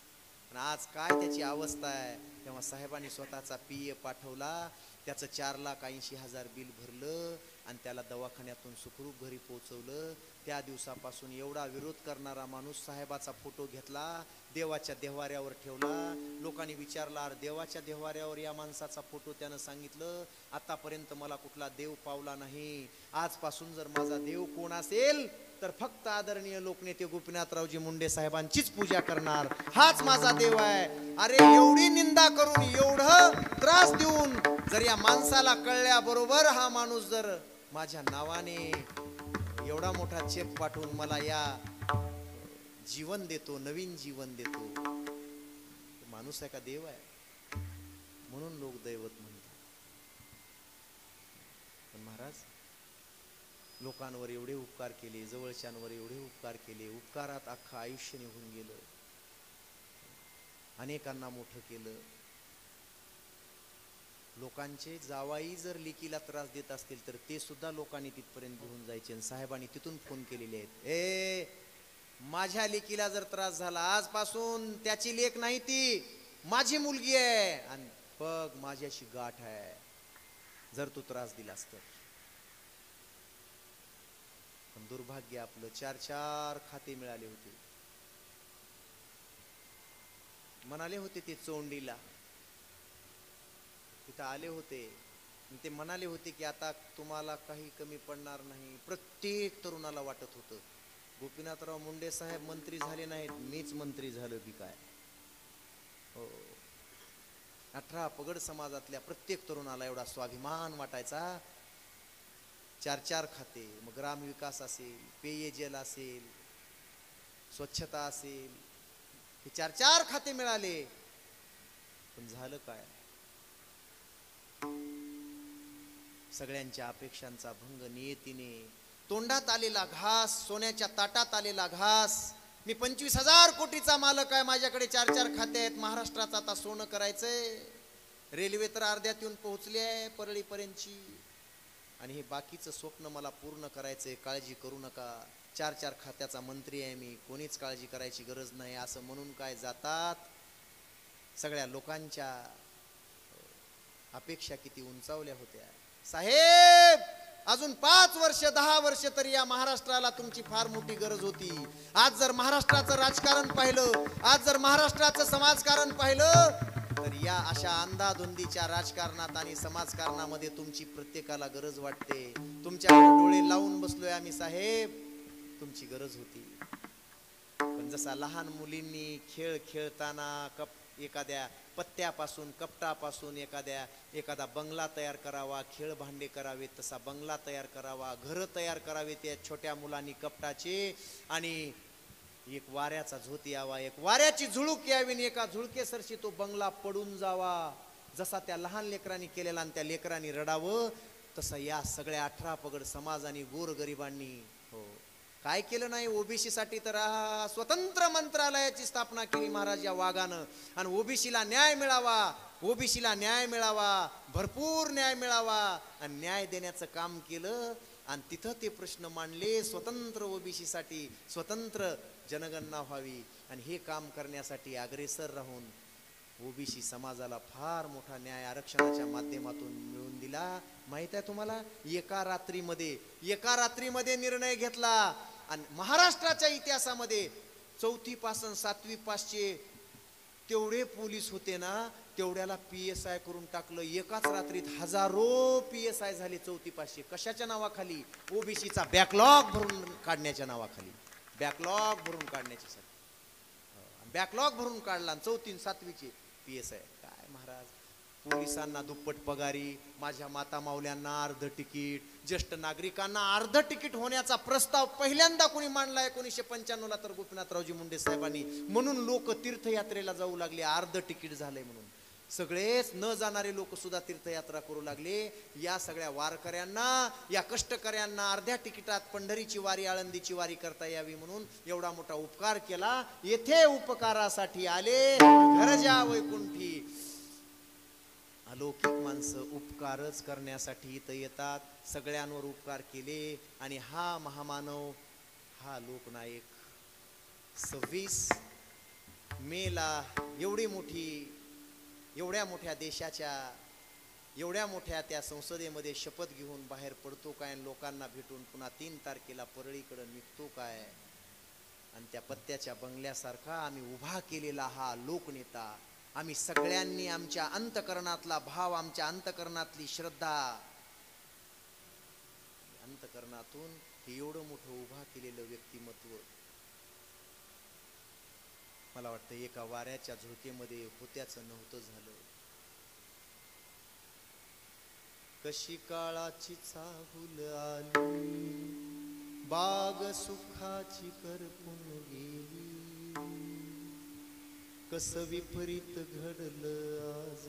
[SPEAKER 2] आणि आज काय त्याची अवस्था आहे. तेव्हा साहेबांनी स्वतःचा PA पाठवला, त्याचं 4,80,000 बिल भरलं आणि त्याला दवाखान्यातून सुखरूप घरी पोहोचवलं. त्या दिवसापासून एवढा विरोध करणारा माणूस साहेबाचा फोटो घेतला, देवाच्या देव्हाऱ्यावर ठेवला. लोकांनी विचारला, अरे देवाच्या देव्हाऱ्यावर या माणसाचा फोटो? त्यानं सांगितलं, आतापर्यंत मला कुठला देव पावला नाही, आजपासून जर माझा देव कोण असेल तर फक्त आदरणीय लोकनेते गोपीनाथरावजी मुंडे साहेबांचीच पूजा करणार, हाच माझा देव आहे. अरे एवढी निंदा करून, एवढं त्रास देऊन जर या माणसाला कळल्याबरोबर हा माणूस जर माझ्या नावाने एवढा मोठा चेक पाठवून मला या जीवन देतो, नवीन जीवन देतो, माणूस आहे का देव आहे? म्हणून लोक दैवत म्हणतात. पण महाराज लोकांवर एवढे उपकार केले, जवळच्यांवर एवढे उपकार केले, उपकारात अख्खं आयुष्य निघून गेलं, अनेकांना मोठं केलं. लोकांचे जावाई जर लेकीला त्रास देत असतील तर ते सुद्धा लोकांनी तिथपर्यंत घेऊन जायचे. आणि साहेबांनी तिथून फोन केलेले आहेत, माझ्या लेकीला जर त्रास झाला आजपासून त्याची लेक नाही ती माझी मुलगी आहे आणि बघ माझ्याशी गाठ आहे. जर तू त्रास दिलास तर. पण दुर्भाग्य आपलं 4-4 खाते मिळाले होते. म्हणाले होते ते चोंडीला, तिथं आले होते, ते म्हणाले होते की आता तुम्हाला काही कमी पडणार नाही. प्रत्येक तरुणाला वाटत होतं गोपीनाथराव मुंडे साहेब मंत्री झाले नाहीत, मीच मंत्री झालो की काय. हो, 18 पगड समाजातल्या प्रत्येक तरुणाला एवढा स्वाभिमान वाटायचा. 4-4 खाते, मग ग्रामविकास असेल, पेयजल असेल, स्वच्छता असेल, हे 4-4 खाते मिळाले. पण झालं काय? सगळ्यांच्या अपेक्षांचा भंग, नियतीने तोंडात आलेला घास, सोन्याच्या ताटात आलेला घास. मी 25,000 कोटीचा मालक आहे, माझ्याकडे 4-4 खाते आहेत, महाराष्ट्राचं आता सोनं करायचंय. रेल्वे तर अर्ध्यात येऊन पोहोचली आहे परळीपर्यंतची, आणि हे बाकीचं स्वप्न मला पूर्ण करायचंय. काळजी करू नका, 4-4 खात्याचा मंत्री आहे मी, कोणीच काळजी करायची गरज नाही असं म्हणून काय जातात. सगळ्या लोकांच्या अपेक्षा किती उंचावल्या होत्या. साहेब, अजून 5 वर्ष 10 वर्ष तरी या महाराष्ट्राला तुमची फार मोठी गरज होती. आज जर महाराष्ट्राचं राजकारण पाहिलं, आज जर महाराष्ट्राचं समाजकारण पाहिलं, तर या अशा अंधाधुंदीच्या राजकारणात आणि समाजकारणामध्ये तुमची प्रत्येकाला गरज वाटते. तुमच्यावर डोळे लावून बसलोय आम्ही साहेब, तुमची गरज होती. पण जसा लहान मुलींनी खेळ खेळताना एखाद्या पत्त्यापासून, कपटापासून एखादा बंगला तयार करावा, खेळ भांडे करावे, तसा बंगला तयार करावा, घर तयार करावे त्या छोट्या मुलांनी कपटाचे, आणि एक वाऱ्याचा झोत यावा, एक वाऱ्याची झुळूक यावी, आणि एका झुळकेसरशी तो बंगला पडून जावा. जसा त्या लहान लेकरांनी केलेला आणि त्या लेकरांनी रडावं, तसं या सगळ्या 18 पगड समाज आणि गोरगरिबांनी हो काय केलं नाही. ओबीसी साठी तर स्वतंत्र मंत्रालयाची स्थापना केली महाराज या वाघानं, आणि ओबीसीला न्याय मिळावा, ओबीसीला न्याय मिळावा, भरपूर न्याय मिळावा, आणि न्याय देण्याचं काम केलं. आणि तिथं ते प्रश्न मांडले, स्वतंत्र ओबीसी साठी स्वतंत्र जनगणना व्हावी, आणि हे काम करण्यासाठी अग्रेसर राहून ओबीसी समाजाला फार मोठा न्याय आरक्षणाच्या माध्यमातून मिळवून दिला. माहित आहे तुम्हाला, एका रात्रीमध्ये निर्णय घेतला. आणि महाराष्ट्राच्या इतिहासामध्ये 4थी पासून 7वी पासचे तेवढे पोलीस होते ना, तेवढ्याला PSI करून टाकलं. एकाच रात्रीत हजारो PSI झाले 4थी पासचे. कशाच्या नावाखाली? ओबीसीचा बॅकलॉग भरून काढण्याच्या नावाखाली. बॅकलॉग भरून काढण्याच्यासाठी बॅकलॉग भरून काढला. 4थी 7वीचे PSI. काय महाराज, पोलिसांना दुप्पट पगारी, माझ्या माता माऊल्यांना अर्ध तिकीट, ज्येष्ठ नागरिकांना अर्ध तिकीट होण्याचा प्रस्ताव पहिल्यांदा कोणी मांडला 1995ला, तर गोपीनाथरावजी मुंडे साहेबांनी. म्हणून लोक तीर्थयात्रेला जाऊ लागले, अर्ध तिकीट झालंय म्हणून. सगळेच न जाणारे लोक सुद्धा तीर्थयात्रा करू लागले. या सगळ्या वारकऱ्यांना, या कष्टकऱ्यांना अर्ध्या तिकिटात पंढरीची वारी, आळंदीची वारी करता यावी म्हणून एवढा मोठा उपकार केला. येथे उपकारासाठी आले, घरजा वैकुंठी. अलौकिक माणसं उपकारच करण्यासाठी इथं येतात. सगळ्यांवर उपकार केले, आणि हा महामानव, हा लोकनायक 26 मेला एवढ्या मोठ्या देशाच्या, एवढ्या मोठ्या त्या संसदेमध्ये शपथ घेऊन बाहेर पडतो काय, लोकांना भेटून पुन्हा 3 तारखेला परळीकडे निघतो काय. आणि त्या पत्त्याच्या बंगल्यासारखा आम्ही उभा केलेला हा लोकनेता, आम्ही सगळ्यांनी आमच्या अंतकरणातला भाव, आमच्या अंतकरणातली श्रद्धा, अंतकरणातून हे एवढं मोठं उभा केलेलं व्यक्तिमत्व, मला वाटतं एका वाऱ्याच्या झोकेमध्ये होत्याचं नव्हतं झालं. कशी काळाची चाहूल आली, बाग सुखाची करपून गेली, कसं विपरीत घडलं आज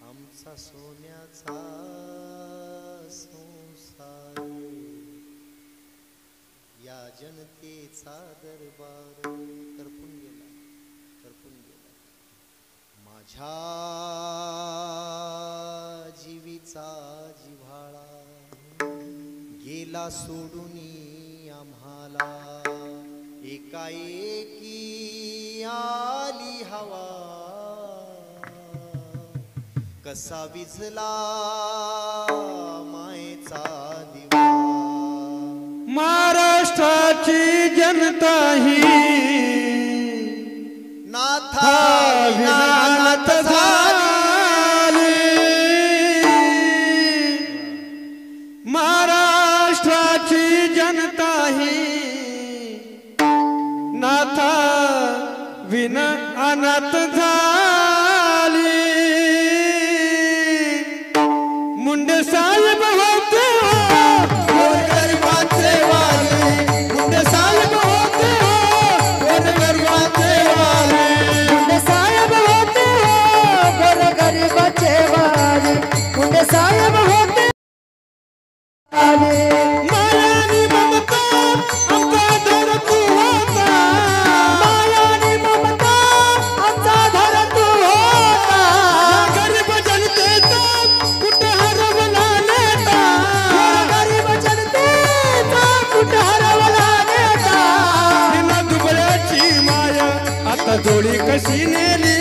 [SPEAKER 2] आमचा सोन्याचा संसार. या जनतेचा दरबार करपून गेला. माझ्या जीवीचा जिव्हाळा गेला सोडून आम्हाला, एकाएकी आली हवा, कसा विझला मायेचा दिवा
[SPEAKER 3] महाराष्ट्राची जनता ही
[SPEAKER 2] नाथा
[SPEAKER 3] विनानाथ झाली महाराष्ट्राची जनता ही नाथा विना अनाथ झाली मुंडे साहेब होते
[SPEAKER 2] गोरगरिबाचे वाले
[SPEAKER 3] मुंडे साहेब होते
[SPEAKER 2] गोरगरिबाचे वाले
[SPEAKER 5] मुंडे साहेब होते गोरगरिबाचे वाले मुंडे साहेब होते
[SPEAKER 3] मायानी ममता आमचा धरतू होता
[SPEAKER 5] मायानी ममता आमचा धरतू होता
[SPEAKER 3] गरीब जनतेचा कुठे हरवला नेता
[SPEAKER 5] गरीब जनतेचा कुठे हरवला नेता
[SPEAKER 3] दिन दुबळ्याची माया आता जोडी कशी नेली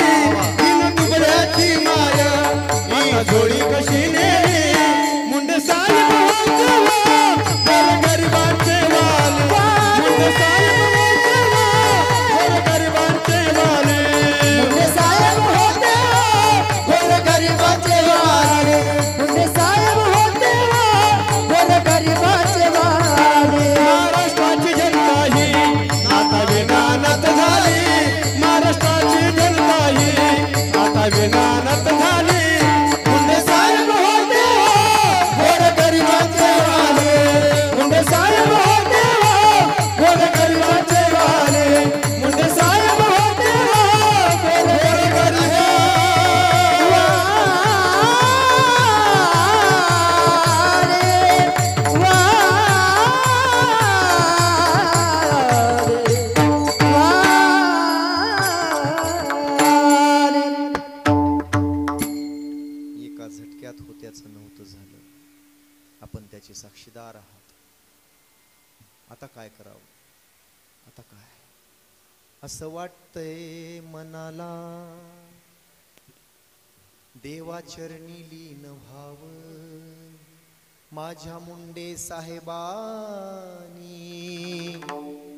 [SPEAKER 3] दिन दुबळ्याची माया आता जोडी कशी नेली मुंडे साहेब होते गोरगरिबांचे वाले मुंडे साहेब होते गोरगरिबांचे वाले
[SPEAKER 5] मुंडे साहेब होते गोरगरिबाचे वाले मुंडे साहेब होते गोरगरिबाचे वाले
[SPEAKER 3] महाराष्ट्राची जनता ही आता विनानाथ झाली महाराष्ट्राची जनता ही आता विनानाथ झाली मुंडे साहेब होते
[SPEAKER 5] गोरगरिबाचे वाले मुंडे साहेब होते गोरगरिबाचे वाले मुंडे साहेब होते
[SPEAKER 2] एका झटक्यात होत्याचं नव्हतं झालं आपण त्याचे साक्षीदार आहात आता काय करावं आता काय असं वाटतंय मनाला देवाचरणी लीन व्हावं माझ्या मुंडे साहेबानी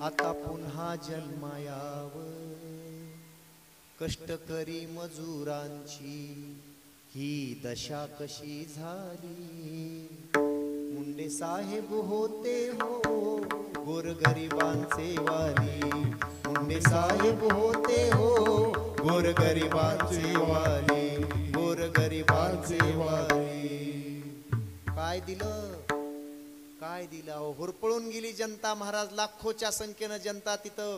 [SPEAKER 2] आता पुन्हा जन्मायावं कष्टकरी मजुरांची ही दशा कशी झाली मुंडे साहेब होते हो गोरगरिबांचे वाली मुंडे साहेब होते हो गोरगरिबांचे वाली गोरगरिबांचे वाली काय दिलं अहो होरपळून गेली जनता महाराज लाखोच्या संख्येनं जनता तिथं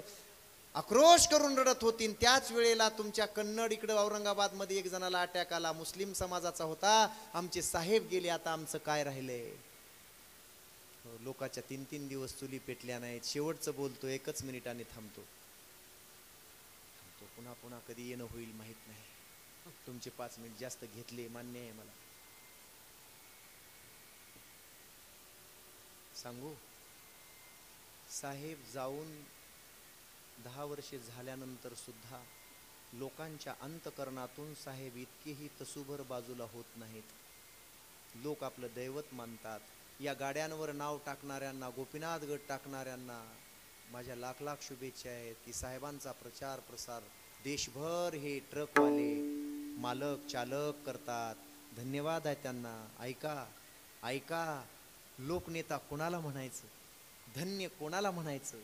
[SPEAKER 2] आक्रोश करून रडत होती त्याच वेळेला तुमच्या कन्नड इकडे औरंगाबाद मध्ये एक जणाला अटॅक आला मुस्लिम समाजाचा होता आमचे साहेब गेले आता आमचं काय राहिलंय लोकांच्या 3-3 दिवस चुली पेटल्या नाहीत शेवटचं बोलतो एकच मिनिटाने थांबतो पुन्हा पुन्हा कधी येणं होईल माहित नाही तुमचे 5 मिनिट जास्त घेतले मान्य आहे मला सांगू साहेब जाऊन 10 वर्षे झाल्यानंतर सुद्धा लोकांच्या अंतकरणातून साहेब इतकेही तसूभर बाजूला होत नाहीत लोक आपलं दैवत मानतात या गाड्यांवर नाव टाकणाऱ्यांना गोपीनाथ गड टाकणाऱ्यांना माझ्या लाख लाख शुभेच्छा आहेत की साहेबांचा प्रचार प्रसार देशभर हे ट्रकवाले मालक चालक करतात धन्यवाद आहे त्यांना ऐका लोकनेता कोणाला म्हणायचं धन्य कोणाला म्हणायचं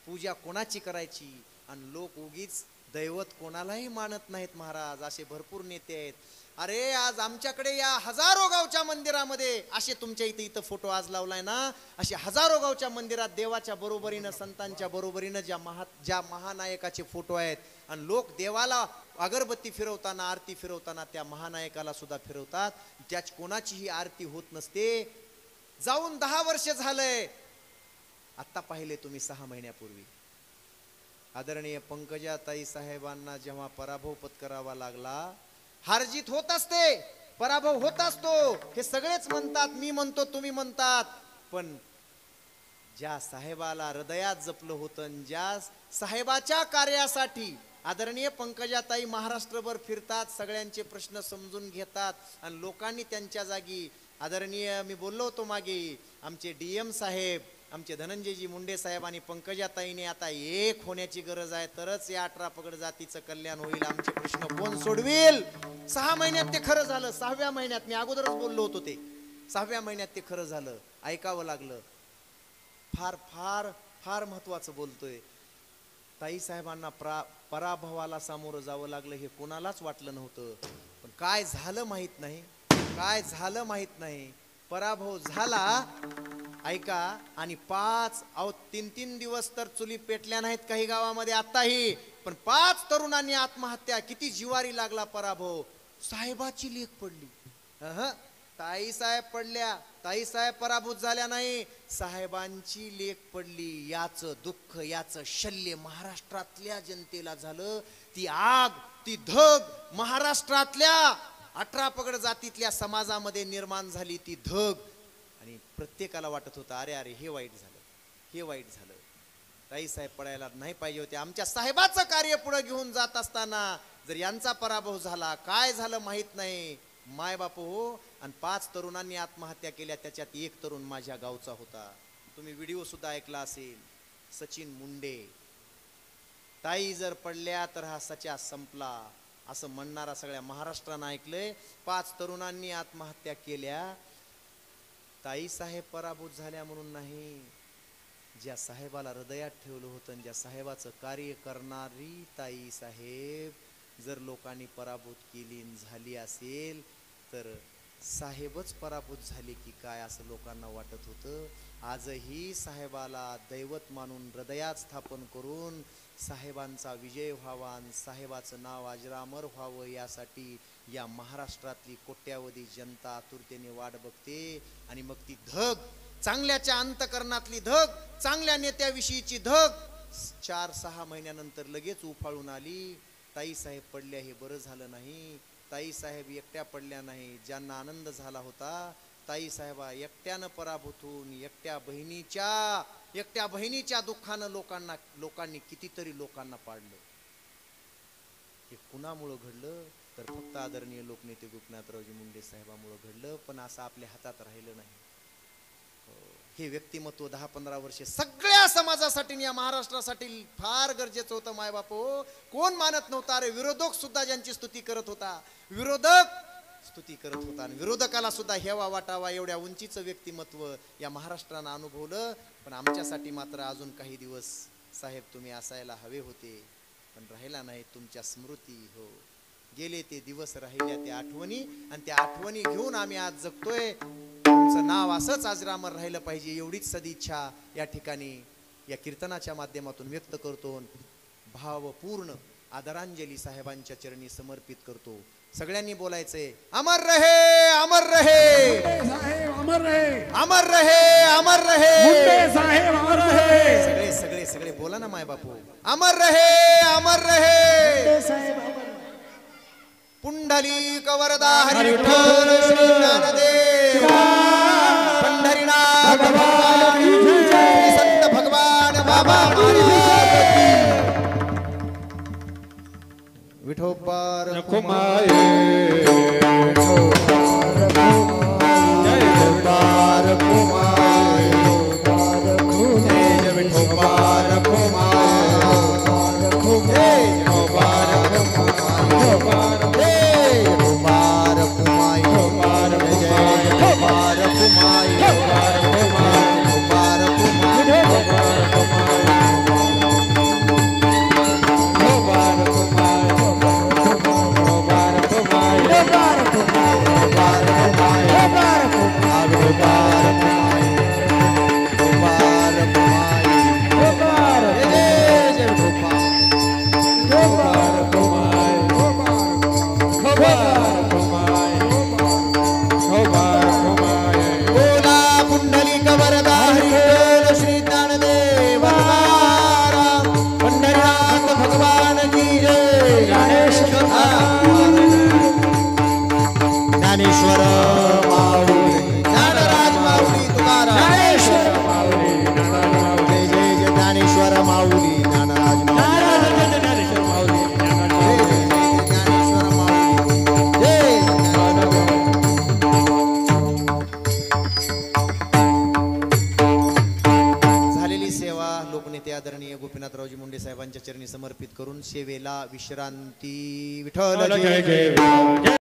[SPEAKER 2] पूजा कोणाची करायची आणि लोक उगीच दैवत कोणालाही मानत नाहीत महाराज असे भरपूर नेते आहेत अरे आज आमच्याकडे या हजारो गावच्या मंदिरामध्ये असे तुमच्या इथं फोटो आज लावलाय ना असे हजारो गावच्या मंदिरात देवाच्या बरोबरीनं संतांच्या बरोबरीनं ज्या महानायकाचे फोटो आहेत आणि लोक देवाला अगरबत्ती फिरवताना आरती फिरवताना त्या महानायकाला सुद्धा फिरवतात त्याच कोणाचीही आरती होत नसते जाऊन 10 वर्ष झालंय आता पाहिले तुम्ही 6 महिन्यापूर्वी आदरणीय पंकजाताई साहेबांना जेव्हा पराभव पत्करावा लागला हारजीत होत असते पराभव होत असतो हे सगळेच म्हणतात मी म्हणतो तुम्ही म्हणतात पण ज्या साहेबाला हृदयात जपलं होतं ज्या साहेबाच्या कार्यासाठी आदरणीय पंकजाताई महाराष्ट्रभर फिरतात, सगळ्यांचे प्रश्न समजून घेतात आणि लोकांनी त्यांच्या जागी आदरणीय मी बोललो होतो मागे आमचे DM साहेब, आमचे धनंजयजी मुंडे साहेब आणि पंकजाताईने आता एक होण्याची गरज आहे, तरच या 18 पगड जातीचं कल्याण होईल. आमचे प्रश्न कोण सोडवेल? 6 महिन्यात ते खरं झालं. 6व्या महिन्यात, मी अगोदरच बोललो होतो ते 6व्या महिन्यात ते खरं झालं. ऐकावं लागलं. फार फार फार महत्वाचं बोलतोय. ताई साहेबांना पराभवाला सामोरं जावं लागलं हे कोणालाच वाटलं नव्हतं, पण काय झालं माहित नाही, काय झालं माहित नाही. पराभव झाला. ऐका. आणि 3 दिवस तर चुली पेटल्या नाहीत काही गावामध्ये आताही, पण 5 तरुणांनी आत्महत्या. किती जिवारी लागला पराभव. साहेबाची लेख पडली. ताई साहेब पडल्या, ताई साहेब पराभूत झाल्या नाही, साहेबांची लेख पडली. याचं दुःख, याचं शल्य महाराष्ट्रातल्या जनतेला झालं. ती आग, ती धग महाराष्ट्रातल्या 18 पगड जातीतल्या समाजामध्ये निर्माण झाली. ती धग. आणि प्रत्येकाला वाटत होतं अरे अरे हे वाईट झालं, हे वाईट झालं. ताई साहेब पडायला नाही पाहिजे होते. आमच्या साहेबाचं कार्य पुढे घेऊन जात असताना जर यांचा पराभव झाला, काय झालं माहित नाही. माय बाप हो. आणि 5 तरुणांनी आत्महत्या केल्या, त्याच्यात एक तरुण माझ्या गावचा होता. तुम्ही व्हिडिओ सुद्धा ऐकला असेल. सचिन मुंडे. ताई जर पडल्या तर हा सच्या संपला असं म्हणणारा सगळ्या महाराष्ट्रानं ऐकलंय. 5 तरुणांनी आत्महत्या केल्या. ताई साहेब पराभूत झाल्या म्हणून नाही, ज्या साहेबाला हृदयात ठेवलं होतं, ज्या साहेबाचं कार्य करणारी ताई साहेब जर लोकांनी पराभूत केली झाली असेल तर साहेबच पराभूत झाले की काय असं लोकांना वाटत होतं. आजही साहेबाला दैवत मानून हृदयात स्थापन करून साहेबांचा विजय व्हावा आणि साहेबाचं नाव अजरामर व्हावं यासाठी या महाराष्ट्रातली कोट्यावधी जनता आतुरतेने वाट बघते. आणि मग ती धग, चांगल्याच्या अंतकरणातली धग, चांगल्या नेत्याविषयीची धग 4-6 महिन्यानंतर लगेच उफाळून आली. ताई साहेब पडल्या हे बरं झालं नाही. ताई साहेब एकट्या पडल्या नाही. ज्यांना आनंद झाला होता, ताई साहेबा एकट्यानं पराभूत होऊन एकट्या बहिणीच्या दुःखानं लोकांनी कितीतरी लोकांना पाडलं. हे कुणामुळं घडलं तर फक्त आदरणीय लोकनेते गोपीनाथरावजी मुंडे साहेबामुळं घडलं. पण असं आपल्या हातात राहिलं नाही. हे व्यक्तिमत्व 10-15 वर्षे सगळ्या समाजासाठी या महाराष्ट्रासाठी फार गरजेचं होतं. मायबाप हो. कोण मानत नव्हता. अरे विरोधक सुद्धा ज्यांची स्तुती करत होता, विरोधक स्तुती करत होता आणि विरोधकाला सुद्धा हेवा वाटावा एवढ्या उंचीचं व्यक्तिमत्व या महाराष्ट्रानं अनुभवलं. पण आमच्यासाठी मात्र अजून काही दिवस साहेब तुम्ही असायला हवे होते, पण राहिला नाही. तुमच्या स्मृती हो गेले ते दिवस, राहिल्या त्या आठवणी, आणि त्या आठवणी घेऊन आम्ही आज जगतोय. तुमचं नाव असंच अजरामर राहिलं पाहिजे एवढीच सदिच्छा या ठिकाणी या कीर्तनाच्या माध्यमातून व्यक्त करतो. भावपूर्ण आदरांजली साहेबांच्या चरणी समर्पित करतो. सगळ्यांनी बोलायचंय अमर रहे, अमर रहे
[SPEAKER 4] साहेब, अमर रहे,
[SPEAKER 2] अमर रहे, अमर रहे
[SPEAKER 4] मुंडे साहेब, अमर रहे.
[SPEAKER 2] सगळे सगळे सगळे बोला ना माय बापू. अमर रहे, अमर रहे. पुंडलिक वरदा हरी विठ्ठल श्री ज्ञानदेव पंढरीनाथ भगवान की जय. संत भगवान बाबा महाराज विठोबार
[SPEAKER 3] कुमार
[SPEAKER 1] विठोबार कुमार, जय विठोबार कुमार, जय विठोबार कुमार, जय विठोबार कुमार, जय विठोबार कुमार, विठोबार कुमार,
[SPEAKER 2] विठ्ठलाचरणी समर्पित करून सेवेला विश्रांती. विठ्ठल
[SPEAKER 3] जय जय विठ्ठल.